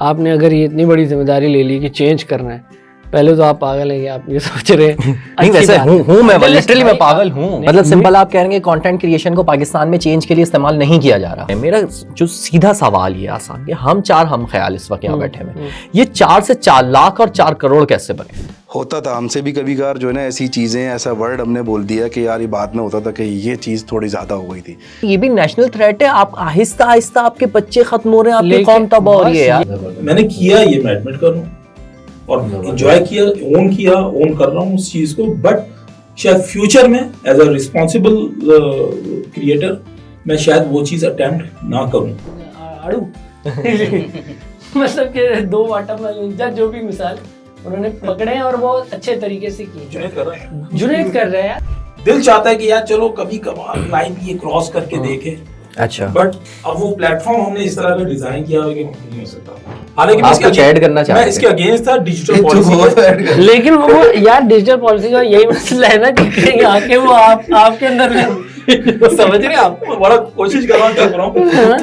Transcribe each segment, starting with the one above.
आपने अगर ये इतनी बड़ी जिम्मेदारी ले ली कि चेंज करना है, पहले तो आप पागल हैं कि आप ये सोच रहे हैं। नहीं वैसे हूँ मैं, लिटरली मैं पागल हूँ। मतलब सिंपल आप कह रहे हैं कंटेंट क्रिएशन को पाकिस्तान में चेंज के लिए इस्तेमाल नहीं किया जा रहा है। मेरा जो सीधा सवाल ये आसान कि हम चार हम ख्याल इस वक्त यहाँ बैठे हैं, ये 4 से 4 लाख और 4 करोड़ कैसे बने? होता था हमसे भी कभी कभार जो है ना ऐसी चीज़ें, ऐसा वर्ड हमने बोल दिया कि यार ये बाद में होता था कि ये चीज़ थोड़ी ज़्यादा हो गई थी। ये भी नेशनल थ्रेट है। आप आहिस्ता आहिस्ता आपके बच्चे खत्म हो रहे हैं, आपकी कौम तबाह हो रही है यार। मैंने किया, ये मैं एडमिट कर रहा हूँ और एंजॉय किया, ओन कर रहा हूँ उस चीज को। बट शायद फ्यूचर में एज अ रिस्पॉन्सिबल क्रिएटर मैं शायद वो चीज अटेम्प्ट ना करूँ। मतलब कि 2 वाटरमेलन जो भी मिसाल उन्होंने पकड़े हैं और वो अच्छे तरीके से किए। जुनैद कर रहे हैं। दिल चाहता है कि यार चलो कभी कभार लाइन ये क्रॉस करके देखे। अच्छा, बट अब वो प्लेटफॉर्म हमने इस तरह का डिजाइन किया है कि नहीं हो सकता। हालांकि आप कुछ ऐड करना चाहते हैं? मैं इसके अगेंस्ट था डिजिटल पॉलिसी, लेकिन वो यार डिजिटल पॉलिसी का यही मसला है ना कि कहीं आके वो आपके अंदर समझ रहे हैं आप। बड़ा कोशिश कर रहा हूँ,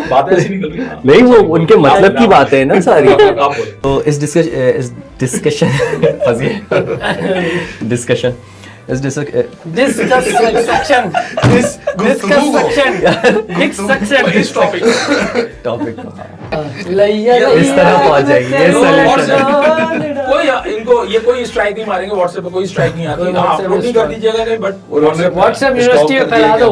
बातें ऐसी निकल रही हैं। नहीं वो उनके मतलब की बातें है ना सारी। तो इस डिस्कशन टॉपिक इस तरह पहुंच जाएगी। ये कोई इनको ये कोई स्ट्राइक नहीं मारेंगे, व्हाट्सएप पे कोई स्ट्राइक नहीं आती। आप अपलोड नहीं कर दीजिएगा कहीं, बट व्हाट्सएप यूनिवर्सिटी में फैला दो।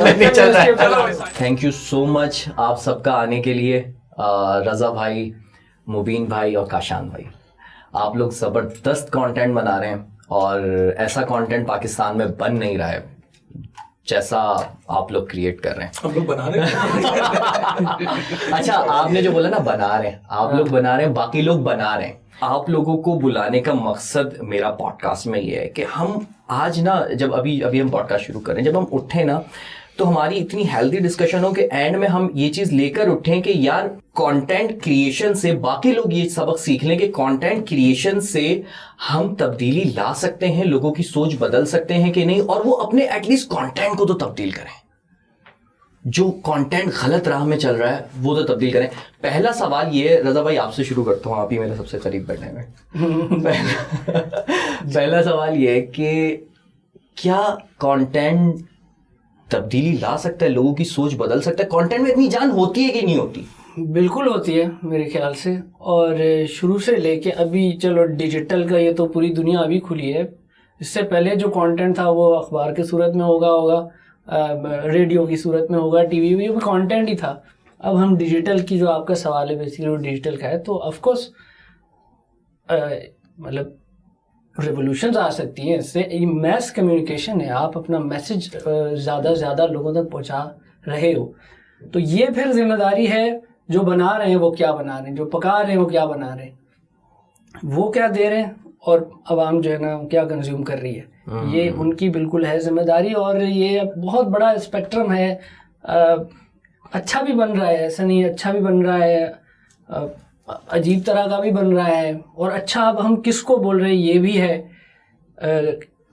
नहीं चल रहा है। थैंक यू सो मच आप सबका आने के लिए। रजा भाई, मुबीन भाई और काशान भाई, आप लोग जबरदस्त कंटेंट बना रहे हैं और ऐसा कंटेंट पाकिस्तान में बन नहीं रहा है जैसा आप लोग क्रिएट कर रहे हैं। हम लोग बना रहे हैं। अच्छा, आपने जो बोला ना बना रहे हैं, आप लोग बना रहे हैं, बाकी लोग बना रहे हैं। आप लोगों को बुलाने का मकसद मेरा पॉडकास्ट में ये है कि हम आज ना, जब अभी हम पॉडकास्ट शुरू करें, जब हम उठे ना तो हमारी इतनी हेल्दी डिस्कशन हो कि एंड में हम ये चीज लेकर उठें कि यार कंटेंट क्रिएशन से बाकी लोग ये सबक सीख लें कि कंटेंट क्रिएशन से हम तब्दीली ला सकते हैं, लोगों की सोच बदल सकते हैं कि नहीं, और वो अपने एटलीस्ट कंटेंट को तो तब्दील करें। जो कंटेंट गलत राह में चल रहा है वो तो तब्दील करें। पहला सवाल ये है, रजा भाई आपसे शुरू करता हूँ, आप ही मेरे सबसे करीब बैठे हैं। पहला सवाल ये है कि क्या कंटेंट तब्दीली ला सकता है, लोगों की सोच बदल सकता है? कंटेंट में इतनी जान होती है कि नहीं होती? बिल्कुल होती है मेरे ख्याल से। और शुरू से लेके अभी, चलो डिजिटल का ये तो पूरी दुनिया अभी खुली है, इससे पहले जो कंटेंट था वो अखबार की सूरत में होगा, रेडियो की सूरत में होगा, टीवी में भी कंटेंट ही था। अब हम डिजिटल की, जो आपका सवाल है बेसिकली वो डिजिटल का है, तो ऑफकोर्स मतलब रिवोल्यूशंस आ सकती हैं इससे। मैस कम्युनिकेशन है, आप अपना मैसेज ज़्यादा से ज़्यादा लोगों तक पहुंचा रहे हो, तो ये फिर जिम्मेदारी है जो बना रहे हैं वो क्या बना रहे हैं, जो पका रहे हैं वो क्या बना रहे हैं, वो क्या दे रहे हैं, और आवाम जो है ना क्या कंज्यूम कर रही है, ये उनकी बिल्कुल है जिम्मेदारी। और ये बहुत बड़ा स्पेक्ट्रम है। अच्छा भी बन रहा है, ऐसा नहीं, अच्छा भी बन रहा है, अजीब तरह का भी बन रहा है, और अच्छा अब हम किसको बोल रहे हैं ये भी है।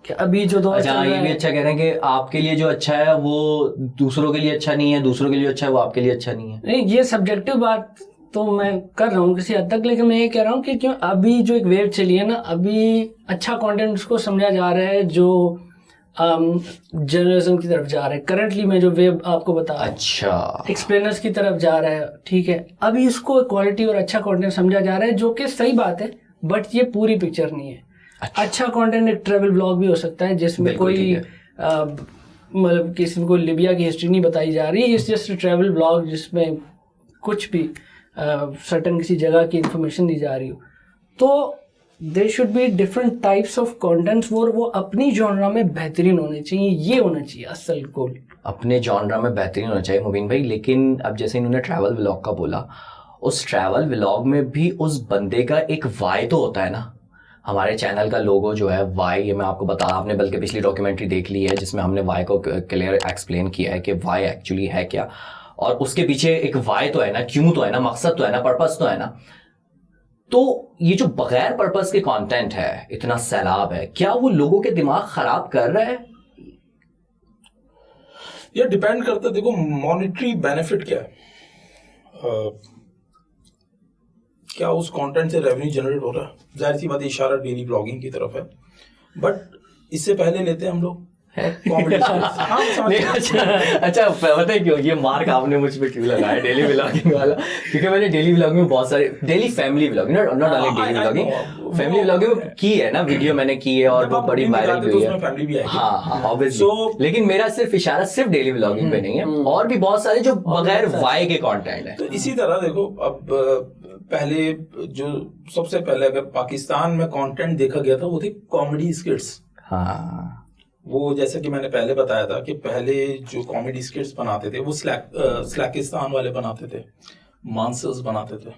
कि अभी जो दौर चल रहा है, ये भी अच्छा कह रहे हैं कि आपके लिए जो अच्छा है वो दूसरों के लिए अच्छा नहीं है, दूसरों के लिए अच्छा है वो आपके लिए अच्छा नहीं है। नहीं, ये सब्जेक्टिव बात तो मैं कर रहा हूँ किसी हद तक, लेकिन मैं ये कह रहा हूँ कि क्यों अभी जो एक वेव चली है ना, अभी अच्छा कंटेंट उसको समझा जा रहा है जो जर्नलिज्म की तरफ जा रहा है। करंटली मैं जो वेब आपको बता रहा हूँ, अच्छा, एक्सप्लेनर्स की तरफ जा रहा है, ठीक है। अभी इसको क्वालिटी और अच्छा कंटेंट समझा जा रहा है, जो कि सही बात है, बट ये पूरी पिक्चर नहीं है। अच्छा कंटेंट एक ट्रैवल ब्लॉग भी हो सकता है जिसमें कोई मतलब किसी को लिबिया की हिस्ट्री नहीं बताई जा रही, इट्स जस्ट ट्रैवल ब्लॉग जिसमें कुछ भी सर्टन किसी जगह की इंफॉर्मेशन दी जा रही हो। तो there should be different types of contents, वो अपनी जॉनरा में बेहतरीन होने चाहिए, ये होना चाहिए असल गोल। अपने जॉनरा में बेहतरीन होना चाहिए मुबीन भाई। लेकिन अब जैसे इन्होंने ट्रैवल व्लॉग का बोला, उस ट्रैवल व्लॉग में भी उस बंदे का एक वाई तो होता है ना। हमारे चैनल का लोगो जो है वाई, ये मैं आपको बता, आपने बल्कि पिछली डॉक्यूमेंट्री देख ली है जिसमें हमने वाई को क्लियर एक्सप्लेन किया है कि वाई एक्चुअली है क्या, और उसके पीछे एक वाई तो है ना, क्यों तो है ना, मकसद तो है ना, पर्पस तो है ना। तो ये जो बगैर पर्पस के कंटेंट है, इतना सैलाब है, क्या वो लोगों के दिमाग खराब कर रहा है? ये डिपेंड करता है, देखो मॉनेटरी बेनिफिट क्या है। क्या उस कंटेंट से रेवेन्यू जनरेट हो रहा है? जाहिर सी बात इशारा डेली ब्लॉगिंग की तरफ है, बट इससे पहले लेते हैं हम लोग कॉमेडी। अच्छा पता है क्यों ये मार्क आपने मुझ पे क्यों लगाया डेली व्लॉगिंग वाला? क्योंकि मैंने डेली व्लॉगिंग में बहुत सारे daily family vlogging, not only daily vlogging, family vlogging की है ना, वीडियो मैंने की है और वो बड़ी वायरल हुई है। हाँ ऑब्वियसली, लेकिन मेरा सिर्फ इशारा सिर्फ डेली व्लॉगिंग पे नहीं है, और भी बहुत सारे जो बगैर वाई के कंटेंट है। तो इसी तरह देखो, अब पहले जो सबसे पहले अगर पाकिस्तान में कंटेंट देखा गया था वो थे कॉमेडी स्किट्स। हाँ, वो जैसे कि मैंने पहले बताया था कि पहले जो कॉमेडी स्किट्स बनाते थे वो स्लैकिस्तान वाले बनाते थे, मानसर्स बनाते थे।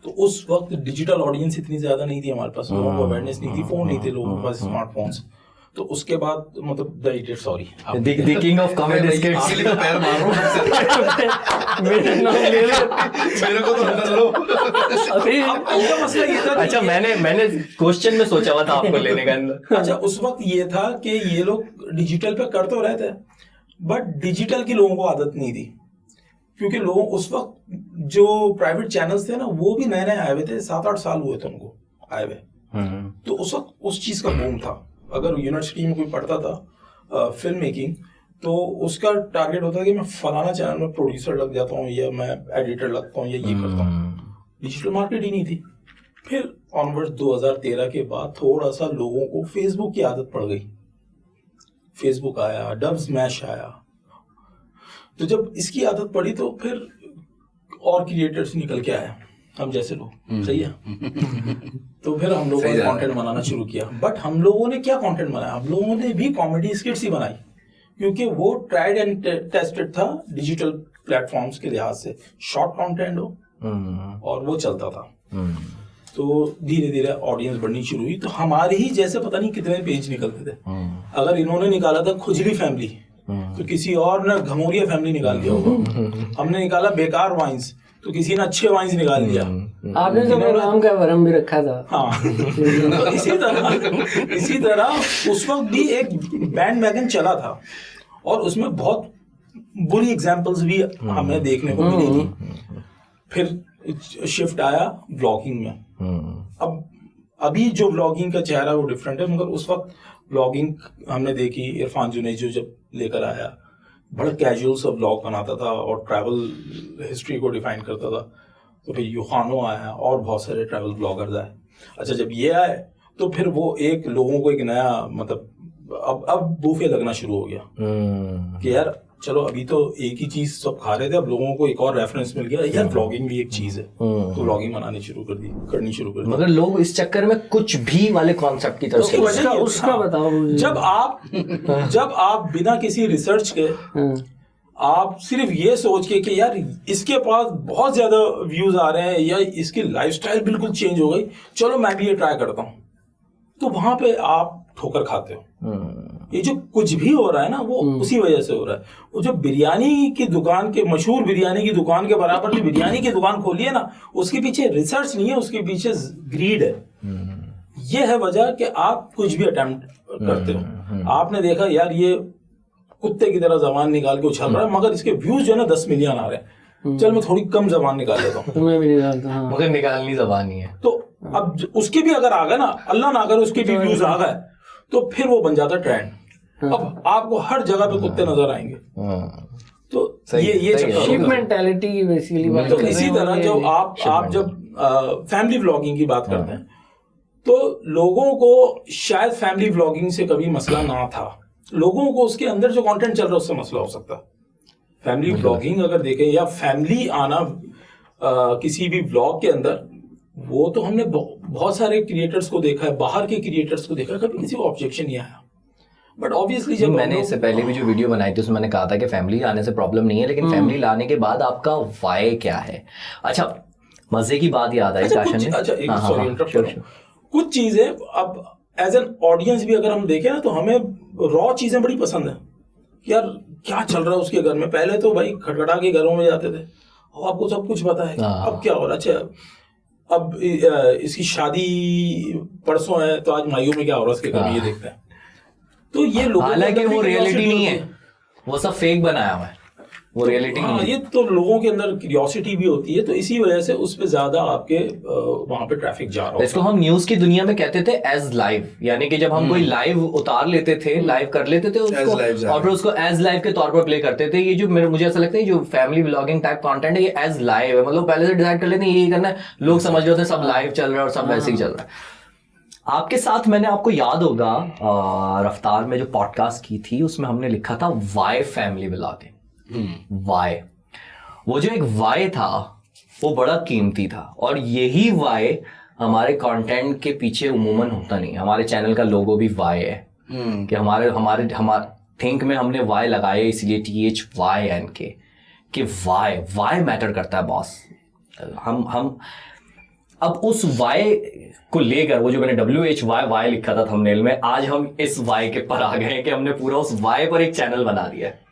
तो उस वक्त डिजिटल ऑडियंस इतनी ज्यादा नहीं थी हमारे पास, लोगों को अवेयरनेस नहीं थी, फोन नहीं थे लोगों के पास, स्मार्टफोन्स। तो उसके बाद मतलब द किंग ऑफ कॉमेडी स्किट्स, पैर मार रहा हूं मेरा नाम ले लो, मेरे को तो अंदर लो। अभी उनका मसला ये था। अच्छा मैंने क्वेश्चन में सोचा हुआ था आपको लेने का अंदर। अच्छा उस वक्त ये था कि ये लोग डिजिटल पे कर तो रहे थे, बट डिजिटल की लोगों को आदत नहीं थी, क्योंकि लोग उस वक्त जो प्राइवेट चैनल्स थे ना वो भी नए नए आए हुए थे, 7-8 साल हुए थे उनको आए हुए। तो उस वक्त उस चीज का बूम था। अगर यूनिवर्सिटी में कोई पढ़ता था फिल्म मेकिंग, तो उसका टारगेट होता है कि मैं फलाना चैनल में प्रोड्यूसर लग जाता हूँ, या मैं एडिटर लगता हूँ, या ये करता हूँ। डिजिटल मार्केट ही नहीं थी। फिर ऑनवर्ड्स 2013 के बाद थोड़ा सा लोगों को फेसबुक की आदत पड़ गई। फेसबुक आया, डब स्मैश आया। तो जब इसकी आदत पड़ी तो फिर और क्रिएटर्स निकल के आए, हम जैसे लोग, सही है। तो फिर हम लोगों ने कंटेंट बनाना शुरू किया। बट हम लोगों ने क्या कंटेंट बनाया? हम लोगों ने भी कॉमेडी स्किट्स ही बनाई, क्योंकि वो ट्राइड एंड टेस्टेड था डिजिटल प्लेटफॉर्म्स के लिहाज से। शॉर्ट कंटेंट हो और वो चलता था। तो धीरे धीरे ऑडियंस बढ़नी शुरू हुई। तो हमारे ही जैसे पता नहीं कितने पेज निकलते थे। अगर इन्होंने निकाला था खुजली फैमिली, तो किसी और ने घमोरिया फैमिली निकाल दिया होगा। हमने निकाला बेकार वाइन्स, तो किसी ने अच्छे वाइन्स निकाल दिया। आपने तो प्रोग्राम का वरम भी रखा था। हाँ। तो इसी तरह उस वक्त भी एक बैंड वैगन चला था, और उसमें बहुत बुरी एग्जांपल्स भी हमें देखने को मिली थी। फिर शिफ्ट आया व्लॉगिंग में। अब अभी जो व्लॉगिंग का चेहरा वो डिफरेंट है, मगर उस वक्त व्लॉगिंग हमने देखी, इरफान जुनैद जो जब लेकर आया, बड़ा कैजुअल सा व्लॉग बनाता था और ट्रैवल हिस्ट्री को डिफाइन करता था। तो फिर यूखानो आया और बहुत सारे ट्रैवल ब्लॉगर्स आए। अच्छा जब ये आए तो फिर वो एक लोगों को एक नया मतलब अब बूफे लगना शुरू हो गया कि यार चलो अभी तो एक ही चीज सब खा रहे थे, अब लोगों को एक और रेफरेंस मिल गया, यार व्लॉगिंग भी एक चीज है। तो व्लॉगिंग बनानी करनी शुरू कर दी। मगर लोग इस चक्कर में कुछ भी वाले कॉन्सेप्ट की तरफ उसका बताओ मुझे। जब आप बिना किसी रिसर्च के आप सिर्फ ये सोच के कि यार इसके पास बहुत ज्यादा व्यूज आ रहे हैं या इसकी लाइफस्टाइल बिल्कुल चेंज हो गई, चलो मैं भी ये ट्राई करता हूँ, तो वहां पे आप ठोकर खाते हो। ये जो कुछ भी हो रहा है ना वो उसी वजह से हो रहा है। वो जो बिरयानी की दुकान के मशहूर बिरयानी की दुकान के बराबर जो बिरयानी की दुकान खोली है ना, उसके पीछे रिसर्च नहीं है, उसके पीछे ग्रीड है। ये है वजह कि आप कुछ भी अटेम्प्ट करते हो। आपने देखा यार ये कुत्ते की तरह जबान निकाल के उछल रहा है, मगर इसके व्यूज जो है ना 10 मिलियन आ रहे हैं, चल मैं थोड़ी कम जबान निकाल लेता हूँ। तुम्हें भी निकालता हाँ। मगर निकालनी जबान ही है। तो अब उसके भी अगर आ गए ना, अल्लाह ना अगर उसके भी व्यूज आ गए, तो फिर वो बन जाता ट्रेंड। अब आपको हर जगह पे कुत्ते नजर आएंगे। तो ये शिप मेंटालिटी की बेसिकली बात तो इसी तरह जो आप जब फैमिली व्लॉगिंग की बात करते हैं, तो लोगों को शायद फैमिली व्लॉगिंग से कभी मसला ना था, लोगों को उसके अंदर जो कंटेंट चल रहा है उससे मसला हो सकता है। फैमिली व्लॉगिंग अगर देखें या फैमिली आना किसी भी व्लॉग के अंदर, वो तो हमने बहुत सारे क्रिएटर्स को देखा है, बाहर के क्रिएटर्स को देखा है, कभी किसी को ऑब्जेक्शन नहीं आया। बट ऑब्वियसली जब मैंने इससे पहले भी जो वीडियो बनाई थी उसमें मैंने कहा था कि फैमिली आने से प्रॉब्लम नहीं है, लेकिन फैमिली लाने के बाद आपका वाई क्या है। अच्छा मजे की बात याद आई काशन, कुछ चीजें अब एज एन ऑडियंस भी अगर हम देखें ना, तो हमें रॉ चीजें बड़ी पसंद है। यार क्या चल रहा है उसके घर में, पहले तो भाई खटखटा के घरों में जाते थे और आपको सब कुछ पता है अब क्या हो रहा है। अच्छा अब इसकी शादी परसों है तो आज माइयों में क्या हो रहा है उसके घर में, ये देखते हैं। तो ये लोग, हालांकि वो रियलिटी नहीं है, वो सब फेक बनाया हुआ है। वो रियलिटी हाँ, नहीं है। ये तो लोगों के अंदर क्यूरियोसिटी भी होती है, तो इसी वजह से उस पे ज्यादा आपके वहां पे ट्रैफिक जा रहा इसको होता हम न्यूज की दुनिया में कहते थे एज लाइव, यानी कि जब हम कोई लाइव उतार लेते थे, लाइव कर लेते थे उसको, As live और फिर उसको एज लाइव के तौर पर प्ले करते थे। ये जो मुझे ऐसा लगता है जो फैमिली व्लॉगिंग टाइप कंटेंट है ये एज लाइव है, मतलब पहले से डिसाइड कर लेते हैं यही करना है, लोग समझ रहे होते हैं सब लाइव चल रहा है और सब वैसे ही चल रहा है। आपके साथ मैंने, आपको याद होगा रफ्तार में जो पॉडकास्ट की थी उसमें हमने लिखा था वाई फैमिली व्लॉगिंग। वाई, वो जो एक वाई था वो बड़ा कीमती था, और यही वाई हमारे कंटेंट के पीछे उमूमन होता नहीं। हमारे चैनल का लोगो भी वाई है कि हमारे थिंक में हमने वाई लगाए, इसलिए THYNK कि वाई मैटर करता है बॉस। हम अब उस वाई को लेकर, वो जो मैंने WHY लिखा था थंबनेल में, आज हम इस वाई के पर आ गए हैं कि हमने पूरा उस वाई पर एक चैनल बना दिया है।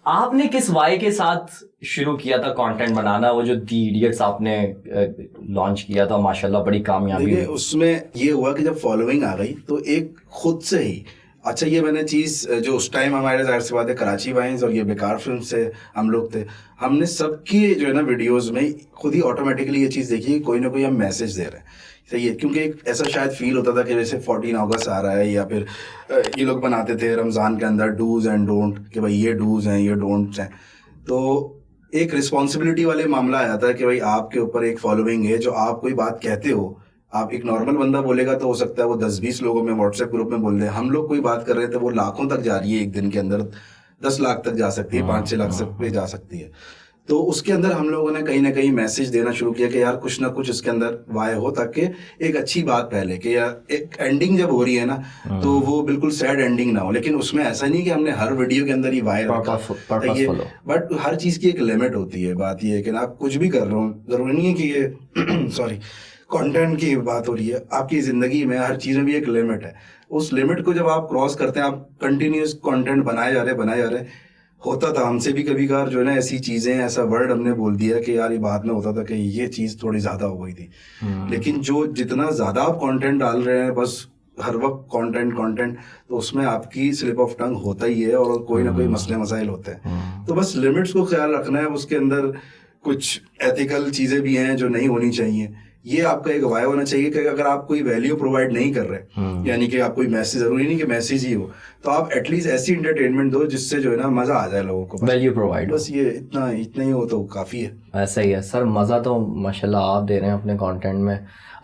आपने किस वाई के साथ शुरू किया था कंटेंट बनाना? वो जो दी इडियट्स आपने लॉन्च किया था, माशाल्लाह बड़ी कामयाबी हुई। उसमें ये हुआ कि जब फॉलोइंग आ गई तो एक खुद से ही, अच्छा ये मैंने चीज़ जो उस टाइम हमारे जाहिर सी बात है कराची वाइन्स और ये बेकार फिल्म से हम लोग थे, हमने सबकी जो है ना वीडियोस में खुद ही ऑटोमेटिकली ये चीज़ देखी, कोई ना कोई हम मैसेज दे रहे हैं। सही है, क्योंकि एक ऐसा शायद फील होता था कि जैसे 14 अगस्त आ रहा है, या फिर ये लोग बनाते थे रमज़ान के अंदर डूज एंड डोंट, कि भाई ये डूज हैं ये डोंट्स हैं, तो एक रिस्पॉन्सिबिलिटी वाले मामला आया था कि भाई आपके ऊपर एक फॉलोइंग है, जो आप कोई बात कहते हो, आप एक नॉर्मल बंदा बोलेगा तो हो सकता है वो 10-20 लोगों में व्हाट्सएप ग्रुप में बोल दे, हम लोग कोई बात कर रहे थे वो लाखों तक जा रही है, एक दिन के अंदर 10 लाख तक जा सकती है, 5-6 लाख तक पे जा सकती है। तो उसके अंदर हम लोगों ने कहीं ना कहीं मैसेज देना शुरू किया कि यार कुछ ना कुछ इसके अंदर वाय हो, ताकि एक अच्छी बात पहले कि यार एक एंडिंग जब हो रही है ना तो वो बिल्कुल सैड एंडिंग ना हो। लेकिन उसमें ऐसा नहीं कि हमने हर वीडियो के अंदर ही वाय रखा, बट हर चीज़ की एक लिमिट होती है। बात ये है कि आप कुछ भी कर रहे हो, जरूरी नहीं है कि ये सॉरी कंटेंट की बात हो रही है, आपकी ज़िंदगी में हर चीज़ में भी एक लिमिट है। उस लिमिट को जब आप क्रॉस करते हैं, आप कंटिन्यूस कंटेंट बनाए जा रहे होता था हमसे भी कभी कभार जो है ना ऐसी चीज़ें, ऐसा वर्ड हमने बोल दिया कि यार ये बात में होता था कि ये चीज़ थोड़ी ज़्यादा हो गई थी। लेकिन जो जितना ज़्यादा आप कंटेंट डाल रहे हैं, बस हर वक्त कंटेंट, तो उसमें आपकी स्लिप ऑफ टंग होता ही है और कोई ना कोई मसले मसाइल होते हैं। तो बस लिमिट्स को ख्याल रखना है। उसके अंदर कुछ एथिकल चीज़ें भी हैं जो नहीं होनी चाहिए। ये आपका एक वाय होना चाहिए कि अगर आप कोई वैल्यू प्रोवाइड नहीं कर रहे, यानी कि आप कोई मैसेज, जरूरी नहीं कि मैसेज ही हो, तो आप एटलीस्ट ऐसी एंटरटेनमेंट दो जिससे जो है ना मजा आ जाए लोगों को, वैल्यू प्रोवाइड। बस ये इतना ही हो तो काफी है। ऐसा ही है सर, मजा तो माशाल्लाह आप दे रहे हैं अपने कंटेंट में।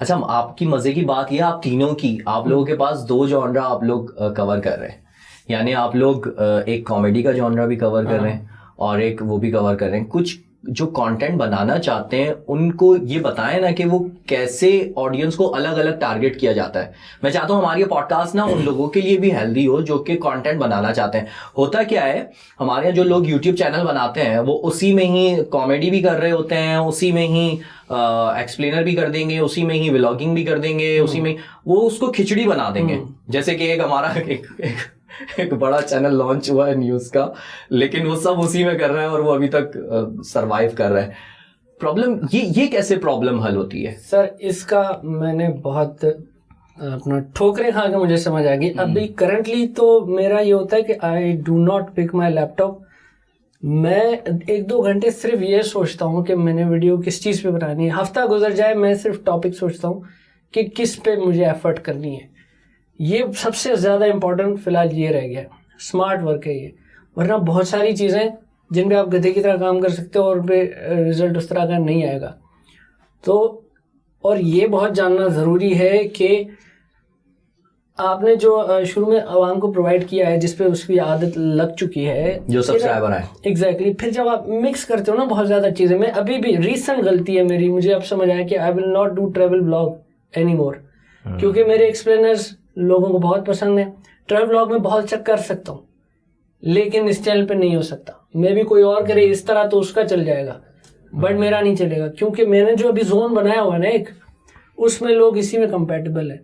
अच्छा, आपकी मजे की बात ये, आप तीनों की, आप लोगों के पास 2 जॉनरा आप लोग कवर कर रहे हैं, यानी आप लोग एक कॉमेडी का जॉनरा भी कवर कर रहे हैं और एक वो भी कवर कर रहे हैं। कुछ जो कंटेंट बनाना चाहते हैं उनको ये बताएं ना कि वो कैसे ऑडियंस को अलग अलग टारगेट किया जाता है। मैं चाहता हूँ हमारी ये पॉडकास्ट ना उन लोगों के लिए भी हेल्दी हो जो कि कंटेंट बनाना चाहते हैं। होता क्या है, हमारे यहाँ जो लोग यूट्यूब चैनल बनाते हैं वो उसी में ही कॉमेडी भी कर रहे होते हैं, उसी में ही एक्सप्लेनर भी कर देंगे, उसी में ही व्लॉगिंग भी कर देंगे, उसी में वो उसको खिचड़ी बना देंगे। जैसे कि एक हमारा एक बड़ा चैनल लॉन्च हुआ है न्यूज़ का, लेकिन वो सब उसी में कर रहा है और वो अभी तक सरवाइव कर रहा है। प्रॉब्लम ये कैसे प्रॉब्लम हल होती है सर? इसका मैंने बहुत अपना ठोकरें खा के मुझे समझ आ गई। अभी करंटली तो मेरा ये होता है कि I do not pick my laptop. मैं 1-2 घंटे सिर्फ ये सोचता हूँ कि मैंने वीडियो किस चीज़ पे बनानी है। हफ्ता गुजर जाए मैं सिर्फ टॉपिक सोचता हूँ कि किस पे मुझे एफर्ट करनी है। ये सबसे ज़्यादा इम्पोर्टेंट फ़िलहाल ये रह गया। स्मार्ट वर्क है ये, वरना बहुत सारी चीज़ें जिन पे आप गधे की तरह काम कर सकते हो और पे रिजल्ट उस तरह का नहीं आएगा। तो और ये बहुत जानना ज़रूरी है कि आपने जो शुरू में आवाम को प्रोवाइड किया है, जिस पे उसकी आदत लग चुकी है, जो सब्सक्राइबर है, एग्जैक्टली। फिर जब आप मिक्स करते हो ना बहुत ज़्यादा चीज़ें, मैं अभी भी रीसेंट गलती है मेरी, मुझे अब समझ आया कि I will not do travel blog any more, क्योंकि मेरे एक्सप्लेनर्स लोगों को बहुत पसंद है। ट्रैवल ब्लॉग में बहुत अच्छा कर सकता हूँ, लेकिन इस चैनल पे नहीं हो सकता। मे भी कोई और करे इस तरह तो उसका चल जाएगा, बट मेरा नहीं चलेगा, क्योंकि मैंने जो अभी जोन बनाया हुआ ना एक, उसमें लोग इसी में कंपेटेबल है।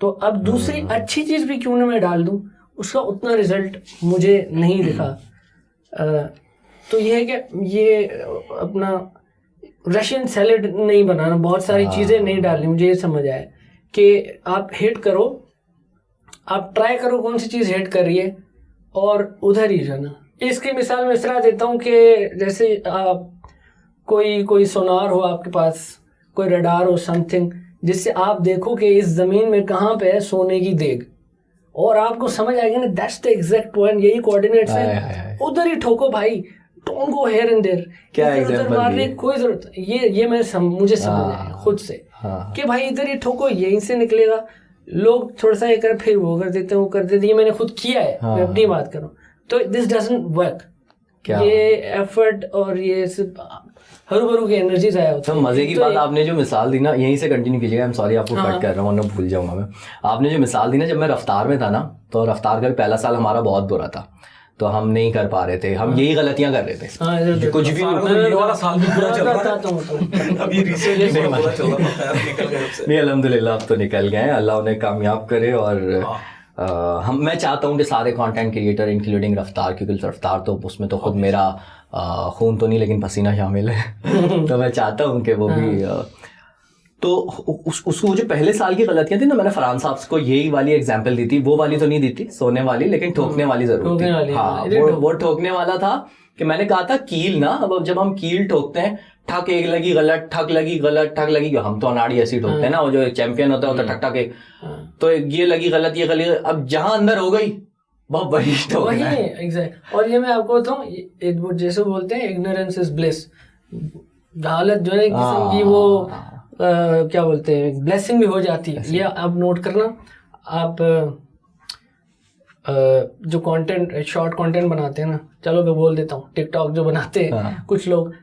तो अब दूसरी अच्छी चीज़ भी क्यों ना मैं डाल दूँ, उसका उतना रिजल्ट मुझे नहीं दिखा। तो ये है कि ये अपना रशियन सैलेड नहीं बनाना, बहुत सारी चीज़ें नहीं डालनी। मुझे ये समझ आया कि आप हिट करो, आप ट्राई करो कौन सी चीज़ हिट कर रही है और उधर ही जाना। इसकी मिसाल मैं इस तरह देता हूँ कि जैसे आप कोई सोनार हो आपके पास, कोई रडार हो, समथिंग जिससे आप देखो कि इस जमीन में कहाँ पे है सोने की देग, और आपको समझ आएगा ना दैट्स द एग्जैक्ट पॉइंट, यही कोऑर्डिनेट्स हैं, उधर ही ठोको भाई, don't go here and there. क्या इधर एग्जांपल मारने की कोई जरूरत, ये मुझे समझ आया खुद से कि भाई इधर ही ठोको, यहीं से निकलेगा। लोग थोड़ा सा ये कर फिर वो कर देते हैं, वो कर देते हैं, ये मैंने खुद किया है, मैं अपनी बात कर रहा हूँ। तो दिस डजंट वर्क, ये एफर्ट और ये सिर्फ हरू भरू की एनर्जी जाया होती है। तो मजे की बात आपने जो मिसाल दी ना, यहीं से कंटिन्यू कीजिएगा, आई एम सॉरी आपको कट कर रहा हूँ, वरना भूल जाऊंगा मैं। आपने जो मिसाल दी ना, जब मैं रफ्तार में था ना, तो रफ्तार का पहला साल हमारा बहुत बुरा था, तो हम नहीं कर पा रहे थे, हम यही गलतियां कर रहे थे, कुछ भी ये वाला साल भी पूरा चल रहा है, अभी रिसेंटली पूरा चल रहा है, निकल गए उससे। नहीं अल्हम्दुलिल्लाह अब तो निकल गए हैं, अल्लाह उन्हें कामयाब करे। और मैं चाहता हूँ कि सारे कंटेंट क्रिएटर इंक्लूडिंग रफ्तार, क्योंकि रफ्तार तो उसमें तो खुद मेरा खून तो नहीं लेकिन पसीना शामिल है तो मैं चाहता हूँ कि वो भी तो उसको जो पहले साल की गलतियां थी ना, मैंने फरहान साहब को यही वाली एग्जांपल दी थी, वो वाली तो नहीं दी थी सोने वाली, लेकिन ठोकने वाली जरूर थी। हाँ वो ठोकने वाला था कि मैंने कहा था कील ना, अब जब हम कील ठोकते हैं, ठक एक लगी गलत, ठक लगी गलत, ठक लगी, हम तो अनाड़ी ऐसी ठोकते हैं ना, वो जो चैंपियन होता है ठक ठक एक, तो ये लगी गलत, ये गली, अब जहां अंदर हो गई बहुत बड़ी ठोकना है। एग्जैक्ट। और ये मैं आपको बताऊं, जैसे बोलते हैं इग्नोरेंस इज ब्लिस, हालत जो है किस्म की वो क्या बोलते हैं ब्लेसिंग भी हो जाती है। ये आप नोट करना, आप जो कंटेंट शॉर्ट कंटेंट बनाते हैं ना, चलो मैं बोल देता हूँ, टिकटॉक जो बनाते हैं कुछ लोग,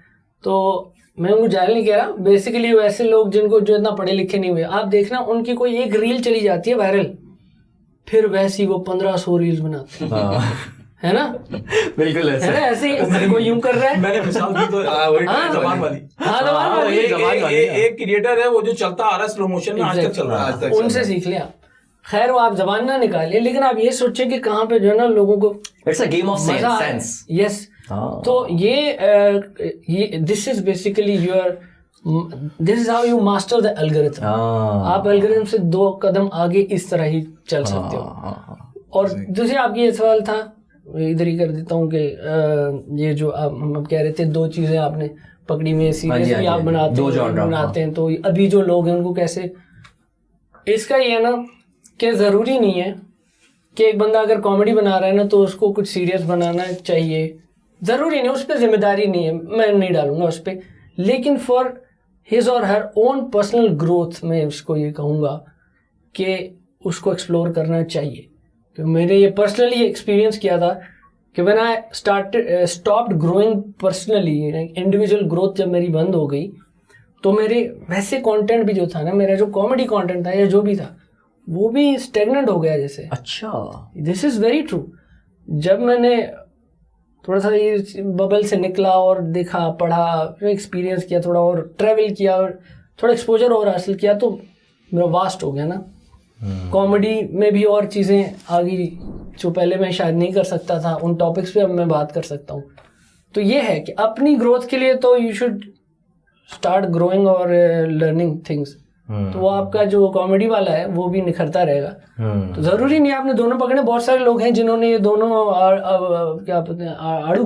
तो मैं उनको जाहिल नहीं कह रहा, बेसिकली वैसे लोग जिनको जो इतना पढ़े लिखे नहीं हुए, आप देखना उनकी कोई एक रील चली जाती है वायरल, फिर वैसी वो 1500 रील्स बनाते हैं है ना, बिल्कुल ऐसे ही कोई यूं कर रहा है। मैंने मिसाल दी तो जबान वाली, जबान वाली एक क्रिएटर है वो जो चलता आ रहा है स्लो मोशन में, आज तक चल रहा है, उनसे सीख लिया। खैर वो आप जबान ना निकालिए, लेकिन आप ये सोचिए कि कहाँ पे जो है ना लोगों को it's a game of sense. Yes, तो ये this is basically this is how you master the algorithm. आप एल्गोरिथम से 2 कदम आगे इस तरह ही चल सकते हो। और दूसरी आपकी ये सवाल था, इधर ही कर देता हूँ कि ये जो हम कह रहे थे 2 चीजें आपने पकड़ी में, सीरियस भी आप बनाते हैं, तो अभी जो लोग हैं उनको कैसे, इसका ये है ना कि जरूरी नहीं है कि एक बंदा अगर कॉमेडी बना रहा है ना तो उसको कुछ सीरियस बनाना चाहिए, जरूरी नहीं, उस पर जिम्मेदारी नहीं है, मैं नहीं डालूंगा उस पर, लेकिन फॉर हिज और हर ओन पर्सनल ग्रोथ मैं उसको ये कहूँगा कि उसको एक्सप्लोर करना चाहिए। तो मैंने ये पर्सनली एक्सपीरियंस किया था कि when I stopped growing personally, individual growth जब मेरी बंद हो गई, तो मेरे वैसे कंटेंट भी जो था ना, मेरा जो कॉमेडी कंटेंट था या जो भी था, वो भी स्टेगनेंट हो गया जैसे। अच्छा, दिस इज वेरी ट्रू। जब मैंने थोड़ा सा ये बबल से निकला और देखा, पढ़ा, एक्सपीरियंस किया, थोड़ा और ट्रैवल किया और थोड़ा एक्सपोजर और हासिल किया, तो मेरा वास्ट हो गया ना। कॉमेडी में भी और चीज़ें आ गई जो पहले मैं शायद नहीं कर सकता था, उन टॉपिक्स पे अब मैं बात कर सकता हूँ। तो ये है कि अपनी ग्रोथ के लिए तो यू शुड स्टार्ट ग्रोइंग और लर्निंग थिंग्स। तो वो आपका जो कॉमेडी वाला है वो भी निखरता रहेगा। तो जरूरी नहीं आपने दोनों पकड़े, बहुत सारे लोग हैं जिन्होंने ये दोनों क्या बोलते हैं आड़ू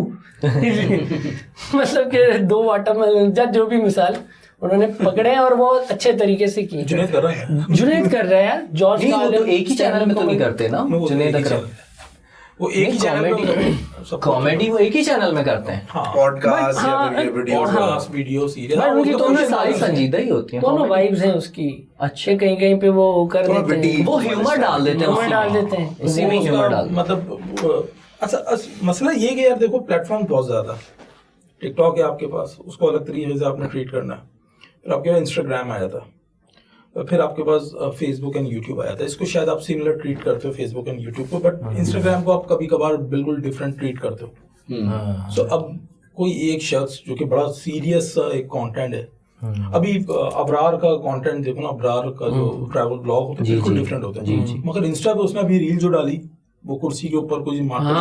मतलब कि 2 वाटरमेलन या जो भी मिसाल उन्होंने पकड़े हैं और वो अच्छे तरीके से किए। जुनैद कर रहा है, जुनैद कर रहे हैं, जॉर्ज वो तो एक ही चैनल में तो नहीं करते ना, जुनैद अकरम वो एक ही चैनल पे कॉमेडी वो एक ही चैनल में करते हैं, पॉडकास्ट या फिर वीडियो सीरीज, बट उनकी दोनों सारी संजीदा ही होती हैं, दोनों वाइब्स हैं उसकी। अच्छे, कहीं कहीं पे वो कर देते हैं, वो ह्यूमर डाल देते हैं, ह्यूमर डाल देते हैं, उसी में ह्यूमर डाल, मतलब अच्छा मसला ये कि यार देखो प्लेटफॉर्म बहुत ज्यादा, टिकटॉक है आपके पास, उसको अलग तरीके से आपने ट्रीट करना है, फिर आपके पास इंस्टाग्राम आया था, फिर आपके पास फेसबुक एंड यूट्यूब आया था। इसको शायद आप सिमिलर ट्रीट करते हो फेसबुक एंड यूट्यूब को, बट इंस्टाग्राम को आप कभी कभार बिल्कुल डिफरेंट ट्रीट करते हो। सो अब कोई एक शख्स जो कि बड़ा सीरियस एक कंटेंट है, अभी अबरार का कंटेंट देखो ना, अबरार का जो ट्रैवल ब्लॉग होता है बिल्कुल डिफरेंट होता है, मगर इंस्टा पे उसने अभी रील जो डाली वो कुर्सी के ऊपर कुछ मारता है,